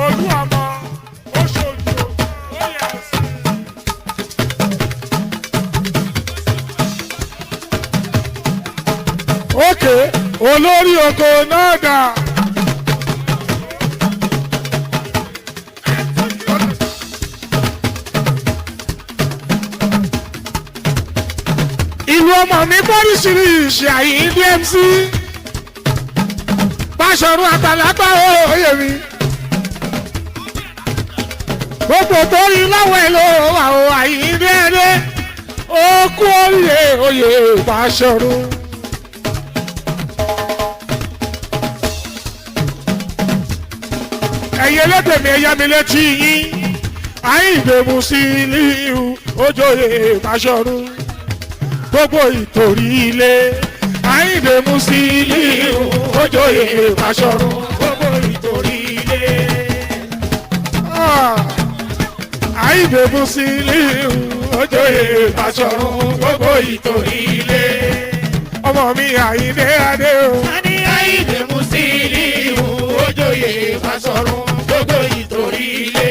Olúọmọ Oṣòdì ó yẹ sí. Òkè olórí oko náà dà. ìlú ọmọ mi bọ́ríṣiríṣi Àyìndé MC Báṣọ̀run Àtàlágbà òye mi gbogbo torí lọ́wọ́ ẹ̀ ló wà ó Àyìndé ẹ̀dẹ́ ó kú oríire oyè Báṣọ̀run. ẹ̀yin ẹlẹ́tẹ̀mí ẹ̀yà mi létí yín Àyìndé Musiliu ó joyè Báṣọ̀run gbogbo ìtòrí ilé Àyìndé Musiliu ó joyè Báṣọ̀run gbogbo ìtòrí ilé. Àyìndé Musiliu ó joyè Báṣọ̀run gbogbo ìtòrí ilé. ọmọ mi Àyìndé adé o. Ani Àyìndé Musiliu ojoyè Basọ̀run gbogbo ìtòrí ilé.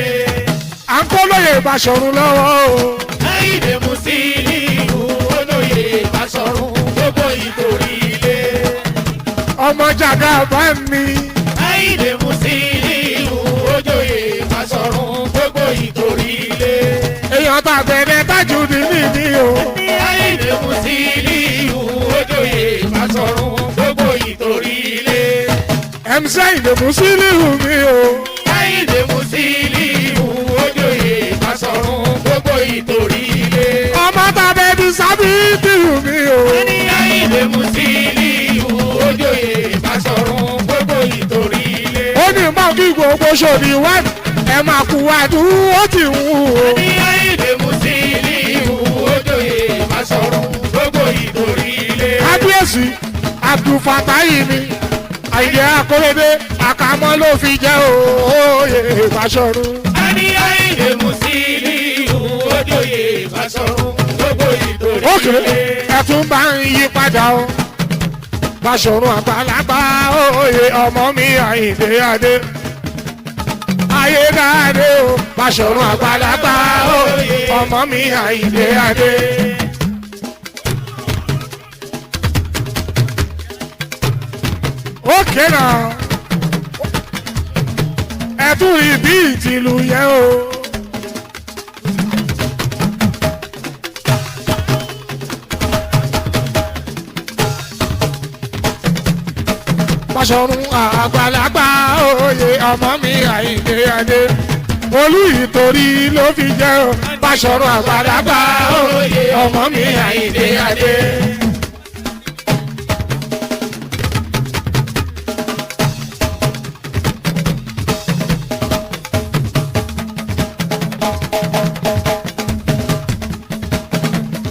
à ń kó lóye Basọ̀run lọ́wọ́ o. Àyìndé Musiliu olóyè Basọ̀run gbogbo ìtòrí ilé. ọmọ jàgá bá mi. Àyìndé Musiliu ojoyè Basọ̀run gbogbo ìtòrí ilé. èèyàn tàbẹ̀rẹ̀ tájú ní nídìí o. Àyìndé Musiliu ojoyè Basọ̀run gbogbo ìtòrí ilé. MC Àyìndé Musiliu mi o. Àyìndé Musiliu ojoyè Basọ̀run gbogbo ìtòrí ilé. ọmọ tàbẹ̀ bí sábìtì mi o. Àyìndé Musiliu ojoyè Basọ̀run gbogbo ìtòrí ilé. ó ní mọ́ kí gbogbo ṣòdì wá ẹ máa kú àdúró tí ń wù o. Àyìndé Musiliu ojoyè Basọ̀run gbogbo ìtòrí ilé. kábíyèsí Abdulfatayi mi Àyìndé Akóredé àkàmọ́ ló fi jẹ́ òye Basọ̀run. Àyìndé Musiliu ojoyè Basọ̀run gbogbo ìtòrí ókè ilé. ẹ tún bá ń yí padà o. Basọ̀run àgbàlagbà òye ọmọ mi Àyìndé adé. Ayédáadé o. Basọ̀run àgbàlagbà òye ọmọ mi Àyìndé adé. ókè náà ẹ tún rí bí ìtìlú yẹn o. Basọ̀run àgbàlagbà òye ọmọ mi Àyìndé adé. olú ìtorí ló fi jẹ́ o. Basọ̀run àgbàlagbà òye ọmọ mi Àyìndé adé.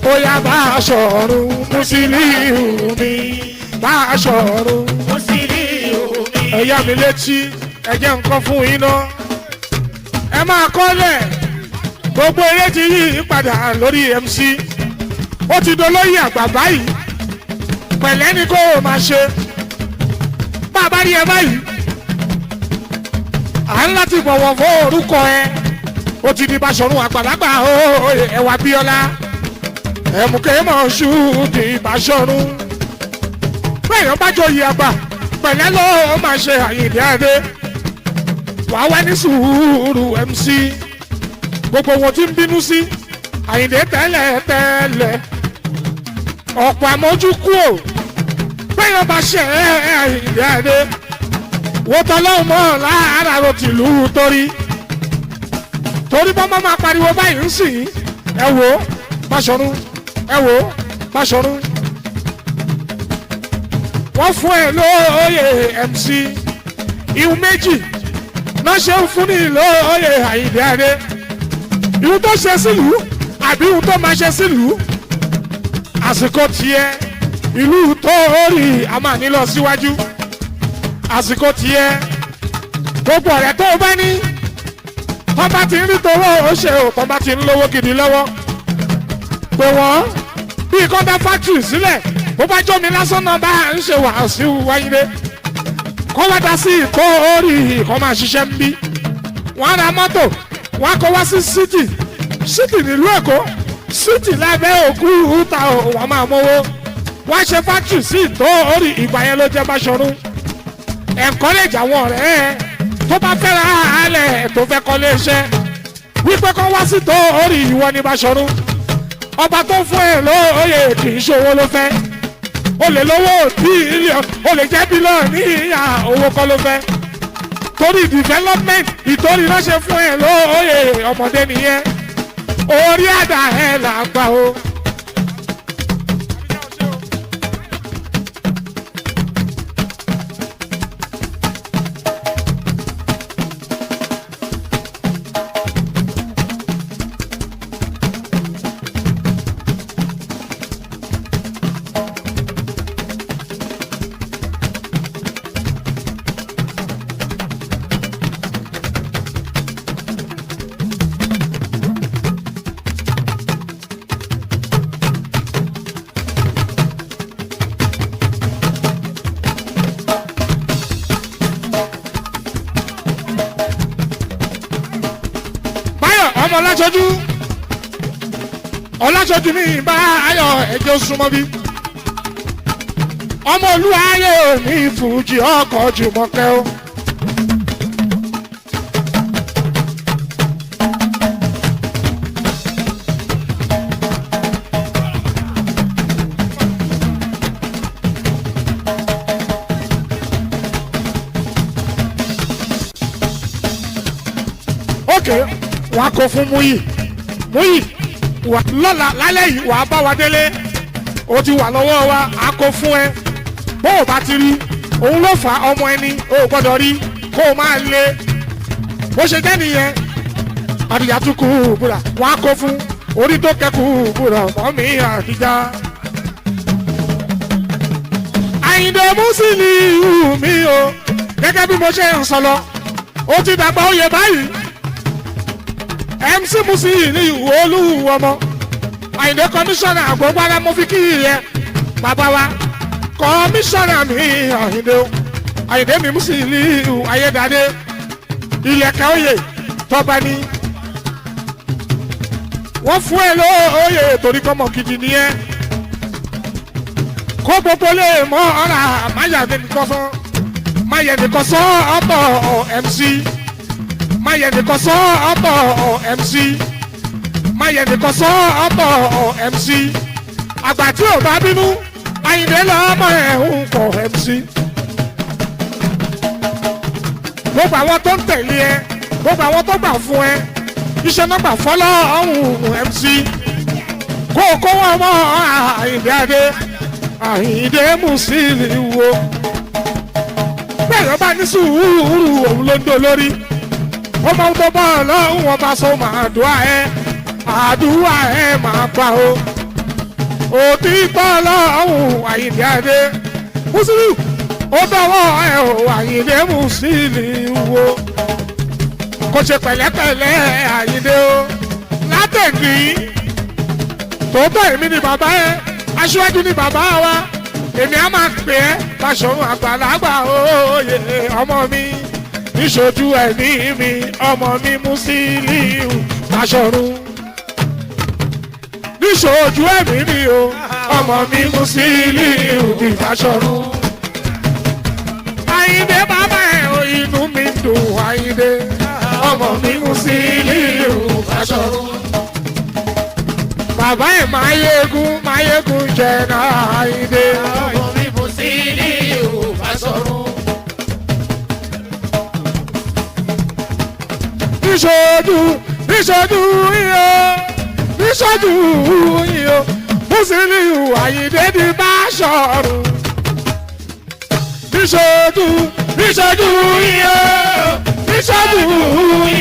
bóyá Basọ̀run Musiliu mi Basọ̀run. Musiliu mi. ẹ̀yà mi létí ẹ̀jẹ̀ nǹkan fún yín náà. ẹ máa kọ́lẹ̀ gbogbo eré ti yí padà lórí MC. ó ti dolóyè àgbà báyìí pẹ̀lẹ́ ni kó o máa ṣe. bá a bá rí ẹ báyìí à ń láti bọ̀wọ̀ fún orúkọ ẹ. ó ti di Basọ̀run àgbàlagbà ẹ̀wà Bíọ́lá ẹ̀mùkẹ́ mọ̀ ṣùdì Basọ̀run. bẹ́ẹ̀ yẹn bá jọ yí àgbà pẹ̀lẹ́ ló máa ṣe Àyìndé adé. wàá wá ní sùúrù MC. gbogbo wọn tí ń bínú sí Àyìndé tẹ́lẹ̀ ọ̀pọ̀ àmójú kú ò bẹ́ẹ̀ yẹn bá ṣe Àyìndé adé. wọ́n tọ́lọ́hún mọ́ láàárọ̀ àrò tìlú torí bọ́mọ́ máa pariwo báyìí ń sìn ẹ wò Basọ̀run ẹ wò Basọ̀run. wọ́n fún ẹ lóye MC. ihun méjì náà ṣe ń fún ní lóye Àyìndé adé. ihun tó ṣe sílùú àbí ihun tó máa ṣe sílùú. àsìkò tiẹ̀ ìlú tó rí a máa ní lọ síwájú. àsìkò tiẹ̀ gbogbo ọ̀rẹ́ tó bá ní tọ́ bá ti ń rí towó ó ṣe ò tọ́ bá ti ń lówó gidi lọ́wọ́. pé wọ́n bí kọ́ńdà fáktìrì sílẹ̀ bó bá jó mi lásán náà bá ń ṣe Wàsíù Wáyíndé. kọ́ wá dá sí ìkó orí ìkọ́ máa ṣiṣẹ́ ń bí. wọ́n á ra mọ́tò wọ́n á kó wá sí síìtì nílùú Èkó síìtì lábẹ́ Òkúta wọ́n máa mówó. wọ́n á ṣe fáktìrì sí ìtó orí ìgbà yẹn ló jẹ́ Basọ̀run. encourage àwọn ọ̀rẹ́ ẹ tó bá fẹ́ ra alẹ̀ tó fẹ́ kọ́lé iṣẹ́ wípé kọ́ wá sí tó orí ìwọ ní Basọ̀run. ọba tó fún ẹ lóye kì í ṣòwò ló fẹ́. o lè lówó bílíọ̀n o lè jẹ́ bílíọ̀n ní ìyá owó kọ́ ló fẹ́. torí development ìtorí náà ṣe fún ẹ lóye ọmọdé nìyẹn. orí àdá ẹ là ń gbà o. ọláṣojú ọláṣojú ní ìbá ayọ̀ ẹ̀jẹ̀ súnmọ́ bí ọmọ olúwayé ní fújì ọkọ̀ jùmọ̀kẹ́ o. wàá kó fún Múyì lọ́la lálẹ́ yìí wàá bá wa délé o ti wà lọ́wọ́ wa á kó fún ẹ bó o bá ti rí òun ló fà ọmọ ẹni o gbọ́dọ̀ rí kó o máa lé bó ṣe jẹ́ nìyẹn àdìyà tún kú búra wàá kó fún orí tó kẹ́kù búra ọmọ mi àdìjà. Àyìndé Musiliu mi o gẹ́gẹ́ bí mo ṣe ń sọ lọ ó ti dàgbà oyè báyìí. MC Musiliu Olúwọmọ Àyìndé kọmíṣánná gbogbo ara mo fi kí yẹ bàbá wa kọmíṣánná mi Àyìndé o Àyìndé mi Musiliu Ayédáadé ilẹ̀kẹ̀ oyè tọ́ba ni wọ́n fún ẹ lóòye torí kọ́mọ gidi nìyẹn kó gbogbo lè mọ ọ̀rà máyà nìkan sọ ọ̀tọ̀ MC. Máyẹ̀ nìkan sọ ọ̀tọ̀ MC máyẹ̀ nìkan sọ ọ̀tọ̀ MC àgbà tí ò bá bínú Àyìndé lọ́mọ ẹ̀ ń kọ̀ MC. Gbogbo àwọn tó ń tẹ̀lé ẹ gbogbo àwọn tó gbà fún ẹ iṣẹ́ náà gbà fọ́lọ́ ọ̀hún MC kó o kó wọn mọ́ Àyìndé adé Àyìndé Musiliu wo bẹ́ẹ̀ bá ní sùúrù òun ló ń dó lórí. Ọmọ tó bá ọlọ́run wọn bá sọ máa àdúrà ẹ̀ máa gbà o. Òtítọ́ ọlọ́run Àyìndé adé Musiliu ó dọ̀wọ́ ẹ̀ o Àyìndé Musiliu wo. Kò ṣe pẹ̀lẹ́pẹ̀lẹ́ Àyìndé o. Látẹ̀gbí tòótọ́ èmi ni bàbá ẹ aṣíwájú ni bàbá wa èmi á máa pè é Basọ̀run àgbàlagbà òye ọmọ mi. Níṣojú ẹ̀mí mi ọmọ mi Musiliu Basọ̀run. Níṣojú ẹ̀mí mi o ọmọ mi Musiliu Basọ̀run. Àyìndé bàbá ẹ̀ o inú mi dùn Àyìndé ọmọ mi Musiliu Basọ̀run. Bàbá ẹ̀ máyégún jẹ náà Àyìndé ọmọ mi Musiliu Basọ̀run. Níṣojú iyo Musiliu Àyìndé di Basọ̀run. Níṣojú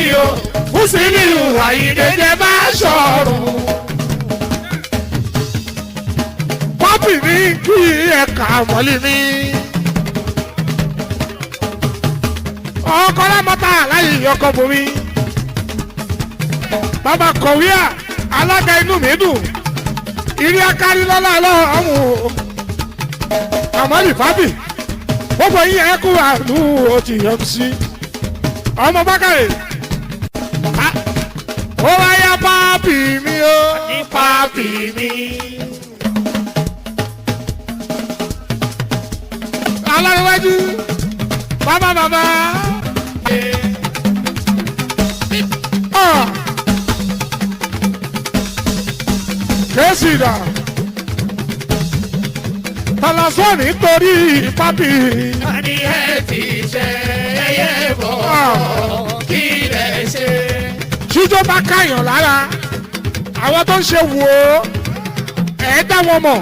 iyo Musiliu Àyìndé di Basọ̀run. Pápì ní kí ẹ̀ka mọ́lì mi. Ọkọ̀ lámọ́ta láyé ọkọ̀ bomi. Bàbá kọ̀wéà alága inú mi dùn ìrí akárí lọ́la ọ̀hún àmọ́lì fábì gbogbo yín ẹ kú àánú òtí MC ọmọ Bákàrè ó wáyà pápì mi ó ní pápì mi. Aláríwájú bàbá. Késìdà Tàlàsọ́ nítorí pápí. Àní ẹ ti ṣe ẹyẹ bọ̀ kí lẹ ṣe. Jíjó bá káyàn lára àwọn tó ń ṣe wò ó ẹ̀ dá wọn mọ̀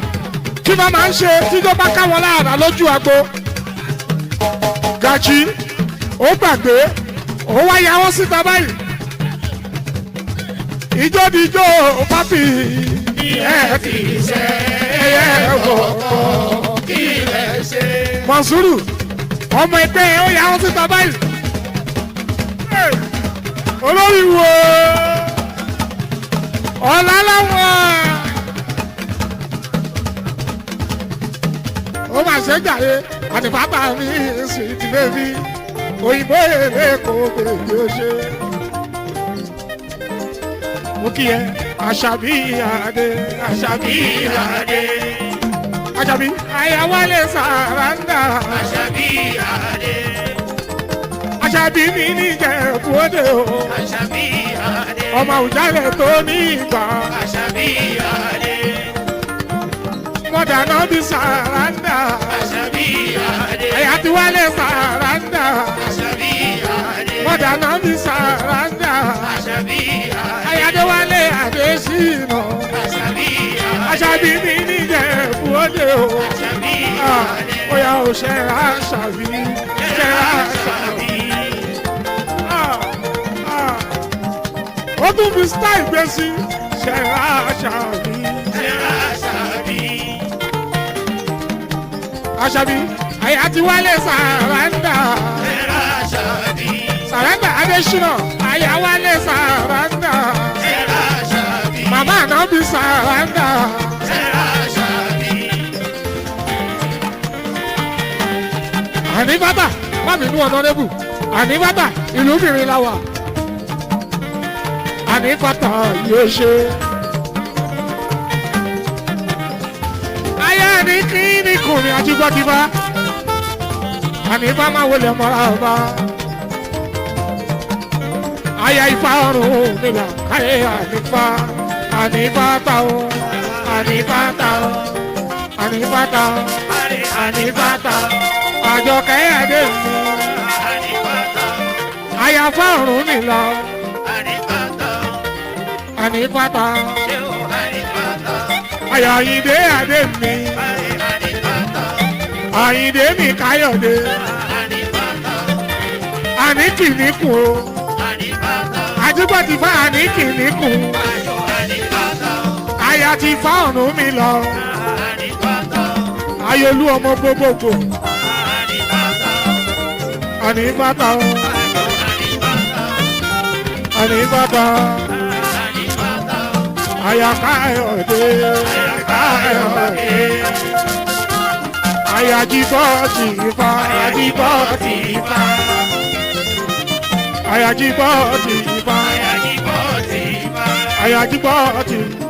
kí wọ́n máa ń ṣe jíjó bá káwọn lára lójú agbo. Gàjí ó gbàgbé ó wá yàwó síta báyìí. Ijó di ijó pápí. Ẹ ti ṣe ẹyẹ bọ̀ kí lẹ ṣe. Mọ̀súrù ọmọ ẹgbẹ́ ó yà wọ́n síta báyìí. Olórí wo ọ̀la láwọn ó máa ṣe jàre àti bàbá mi sì ti bẹ́ẹ̀ni òyìnbó èrè kò bèèrè ó ṣe. mo kí ẹ Àṣàbí Adé Àṣàbí Adé Àṣàbí Ayáwálé Sàràǹdà Àṣàbí Adé. Àṣàbí mi ní Ìjẹ̀bú Òde o Àṣàbí Adé. ọmọ Àwùjalẹ̀ tó ní ìgbà Àṣàbí Adé. mọ̀dàná bí Sàràǹdà Àṣàbí Adé. Àyàtíwálé Sàràǹdà Àṣàbí Adé. mọ̀dàná bí Sàràǹdà Àṣàbí Adé. Ayádéwálé Adésínà Àṣàbí Adé. Àṣàbí mi ní Ìjẹ̀bú Òde o Àṣàbí Adé. bóyá o ṣẹ̀ra Àṣàbí ṣẹ̀ra Àṣàbí. Ó tún fi style gbé sí ṣẹ̀ra Àṣàbí. Ṣẹ̀ra Àṣàbí. Àṣàbí Àyàtíwálé Sàràǹdà Ṣẹ̀ra Àṣàbí. Sàràǹdà Adésínà Àyàwálé Sàràǹdà Ṣẹ̀ra Àṣàbí. màmá Ànábì Sàràǹdà. Ṣẹ̀ra Àṣàbí. Àníbàtà má bínú ọ̀nàdébù Àníbàtà ìlúbìnrin la wà Àníbàtà yóò ṣe. ayé ní kí ní kùnrin àjígbọ́dìbá Àníbà máa wọlé mọ́ra ọba ayé ifá ọ̀run nílà káyé Àníbà Àníbàtà o Àníbàtà o Àníbàtà o Àníbàtà Àjọkẹ́ Adé mi àyàfá ọ̀run nílà Àníbàtà Àyàyídé Adé mi Àyíndé mi Káyọ̀dé Àníkìníkùn o àjígbọ́dìbá Àníkìníkùn àyà ti fá ọ̀run mi lọ ayolú ọmọ gbogbogbò Àníbàtà o Àníbàtà àyà Káyọ̀dé Káyọ̀dé àyà Jíbọ́dìbá Jíbọ́dìbá àyà Jíbọ́dìbá àyà Jíbọ́dìbá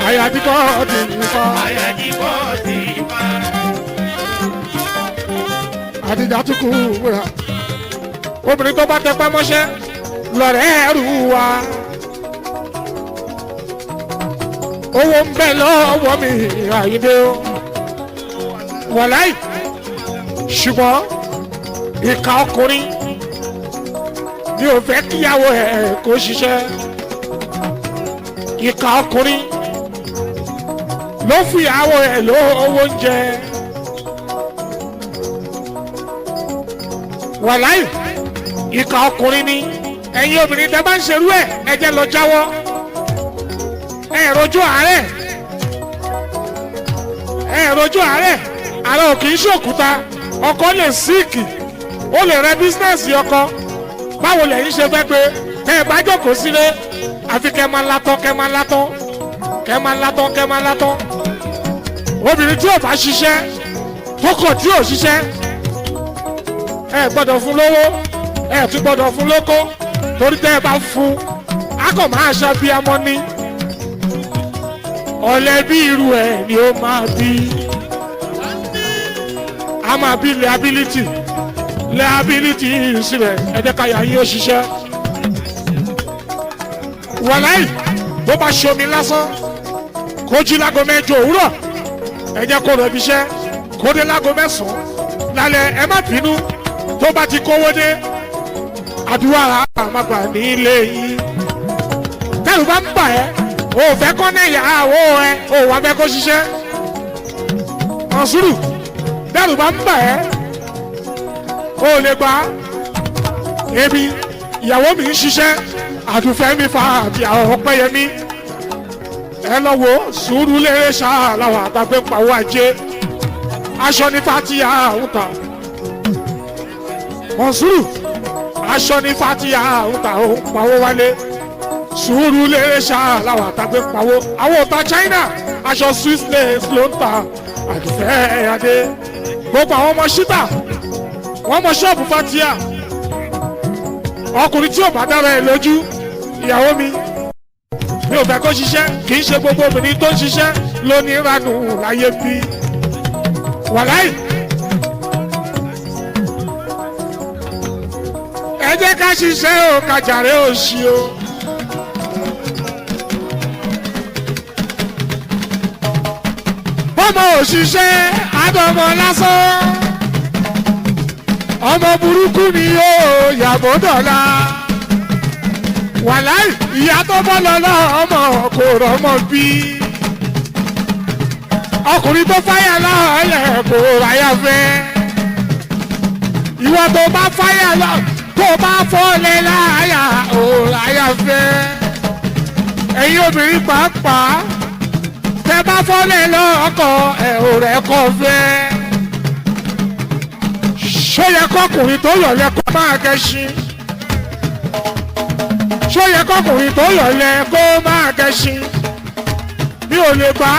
àyà Jíbọ́dìbá àdìdàtúkù wúrà obìnrin tó bá tẹpá mọ́ṣẹ́ lọ́rẹ́ ẹrù wa owó ń bẹ lọ́wọ́ mi Àyíndé o wàláì ṣùgbọ́n ìka ọkùnrin ni ò fẹ́ kíyàwó ẹ̀ kó ṣiṣẹ́ ìka ọkùnrin ló fìyàwó ẹ̀ lówó oúnjẹ wàláì ìka ọkùnrin ni ẹ̀yin obìnrin tẹ́ bá ń ṣerú ẹ̀ ẹ jẹ́ lọ jáwọ́ ẹ̀ rojú àárẹ̀ ààrẹ ò kì í ṣòkúta ọkọ lè síìkì ó lè rẹ bísínẹ́sì ọkọ báwo lẹ̀yin ṣe fẹ́ pé tẹ́ ẹ bá jókòó sílé àfi kẹ́ máa látọ́ obìnrin tí ò bá ṣiṣẹ́ tó kọ̀ tí ò ṣiṣẹ́ ẹ gbọ́dọ̀ fún lówó ẹ tún gbọ́dọ̀ fún lóko torí tẹ́ ẹ bá fún a kò máa ṣàbíamọ ní ọ̀lẹ bí irú ẹ̀ ni ó máa bí a máa bí liability sílẹ̀ ẹ jẹ́ ká yà yín ó ṣiṣẹ́ wàláì bó bá ṣomi lásán kó jí lágo mẹ́jọ òwúrọ̀ ẹ jẹ́ kó lọ bí iṣẹ́ kó dé lágo mẹ́sàn-án lálẹ́ ẹ má bínú tó bá ti kówó dé àdúrà àmàgbà nílé yìí tẹ́lù bá ń bà ẹ́ o fẹ́ kọ́ ní ìyàwó ẹ o wà fẹ́ kó ṣiṣẹ́ Mọ̀nsúrù tẹ́lù bá ń bà ẹ́ o lè gbà ebi ìyàwó mi ń ṣiṣẹ́ àdùfẹ́ mi fa àti àwọn ọpẹ́yẹmí ẹ lọ wo sùúrù lérè ṣáà làwọn àtàgbẹ́ ń pawó ajé aṣọ ní fatiya àwùtà Mọ̀nsúrù aṣọ ní fatiya àwùtà ó ń pawó wálé sùúrù lérè ṣáà làwọn àtàgbẹ́ ń pawó àwọn ọ̀tá China aṣọ Swiss lace ló ń ta àdùfẹ́ ẹ̀yàdé gbogbo àwọn ọmọ ṣítà wọ́n mọ ṣọ́ọ̀bù fatiya ọkùnrin tí ò bá dára ẹ̀ lójú ìyàwó mi mi ò fẹ́ kó ṣiṣẹ́ kì í ṣe gbogbo obìnrin tó ń ṣiṣẹ́ ló ní ìranù láyé bí wàláì. ẹ jẹ́ ká ṣiṣẹ́ o ká jàre òṣì o. bọ́mọ òṣìṣẹ́ àdọ́mọ lásán ọmọ burúkú ni yóò yàgò dọ̀la wàláì ìyá tó bọ́ lọ́lọ́ ọmọ kò rọ́mọ bí ọkùnrin tó fáyà lọ́ọ̀lẹ̀ kò ráyà fẹ́ ìwọ tó bá fáyà lọ tó bá fọ́lẹ̀ láyà ò ráyà fẹ́ ẹ̀yin obìnrin pàápàá tẹ bá fọ́lẹ̀ lọ́kọ̀ ẹ̀ ò rẹ̀ kọ́ fẹ́ ṣó yẹ kọkùnrin tó yọ̀lẹ̀ kó máa gẹṣin ṣó yẹ kọkùnrin tó yọ̀lẹ̀ kó máa gẹṣin mi ò lè bá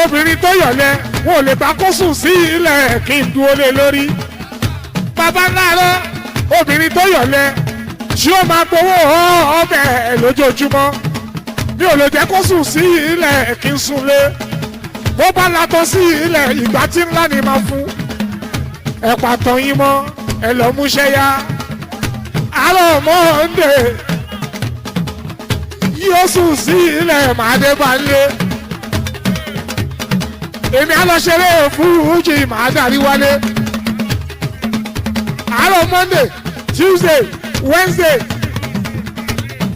obìnrin tó yọ̀lẹ̀ wọn ò lè bá kó sùn sí ilẹ̀ kí n dúró lé lórí bàbá láàárọ̀ obìnrin tó yọ̀lẹ̀ tí ó máa gbowó ọbẹ̀ lójoojúmọ́ mi ò lè jẹ́ kó sùn sí ilẹ̀ kí n sùn lé bó bá latọ́ sí ilẹ̀ ìgbà tí ńlá ni máa fún ẹ pàtàn yín mọ́ ẹ lọ múṣẹ́ yá àárọ̀ mọ́ndé yóò sùn sí ilẹ̀ màdé bá lé èmi á lọ ṣeré fújì màá darí wálé àárọ̀ mọ́ndé tuesday wednesday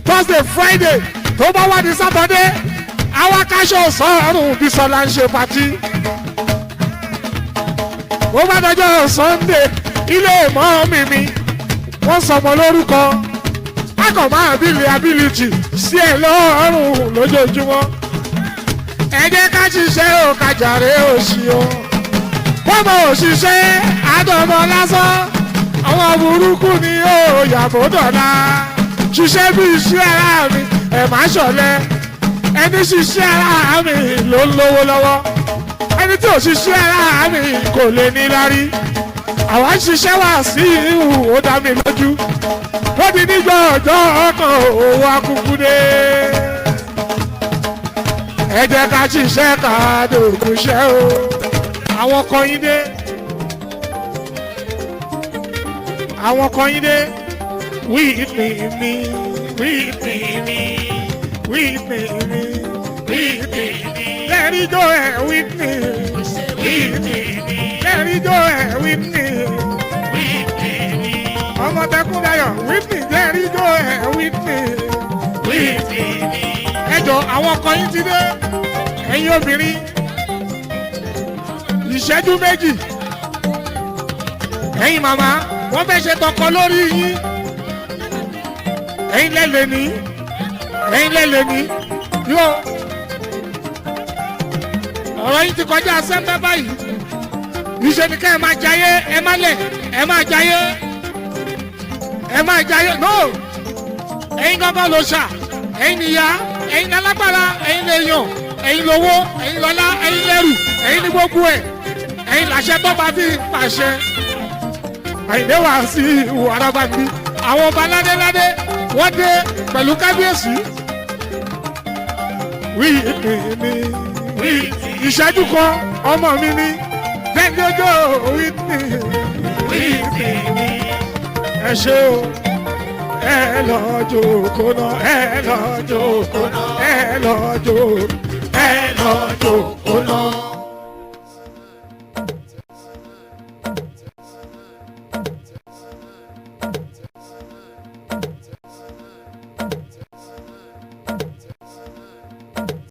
thursday friday tó bá wá di sátọdé àwa káṣọ sọ́ọ̀rùn Bísọ́lá ń ṣe patí ó bá dọjọ́ sunday ilé ìmọ̀ mímí wọ́n sọmọ lórúkọ akọ̀mọ́ àbílẹ̀ ability sí ẹ̀ lọ́rùn lójoojúmọ́ ẹ jẹ́ ká ṣiṣẹ́ ò ká jàre òṣì o bọ́mọ òṣìṣẹ́ àdọ́mọ lásán àwọn burúkú ni ó yàgò dọ̀la ṣiṣẹ́ bí iṣẹ́ ara mi ẹ̀ má ṣọ̀lẹ ẹni ṣiṣẹ́ ara mi ló ń lówó lọ́wọ́ ẹni tí ò ṣiṣẹ́ ara mi kò lè ní lárí àwọn ṣiṣẹ́ wà sí ìhù ó dá mi lójú ó di nígbà ọjọ́ ọkàn òwò akúkú dé ẹ jẹ́ ká ṣiṣẹ́ ká dòkúṣẹ́ o àwọn kan yín dé àwọn kan yín dé with me with me with me with me let it go with me with me let it go with me ọmọ tẹkùn dayọ̀ with me let it go with me with me. ẹjọ àwọn kan yín ti dé ẹ̀yin obìnrin ìṣẹ́jú méjì ẹ̀yin màmá wọ́n fẹ́ ṣe tọkọ lórí yín ẹ̀yin lẹ́lẹ̀ ní ẹ̀yin lẹ́lẹ̀ ní yóò ọ̀rọ̀ yín ti kọjá sẹ́ńtẹ́ báyìí níṣẹ́ ni ká ẹ máa jayé ẹ má lẹ̀ ẹ máa jayé ẹ máa jayé no ẹ̀yin gángan ló ṣà ẹ̀yin níyà ẹ̀yin lálágbára ẹ̀yin lèèyàn ẹ̀yin lówó ẹ̀yin lọ́lá ẹ̀yin lẹ́rù ẹ̀yin ní gbogbo ẹ̀ ẹ̀yin làṣẹ tó bá fi pàṣẹ àyìnlé wá sí ìwò arábàgbé àwọn ọba ládéládé wọ́n dé pẹ̀lú kábíyèsí wí mi ìṣẹ́jú kan ọmọ mi ní gbẹ́ngẹ́jọ́ wí mi ẹ ṣe o ẹ lọ jókòó náà ẹ lọ jókòó náà ẹ lọ jókòó náà.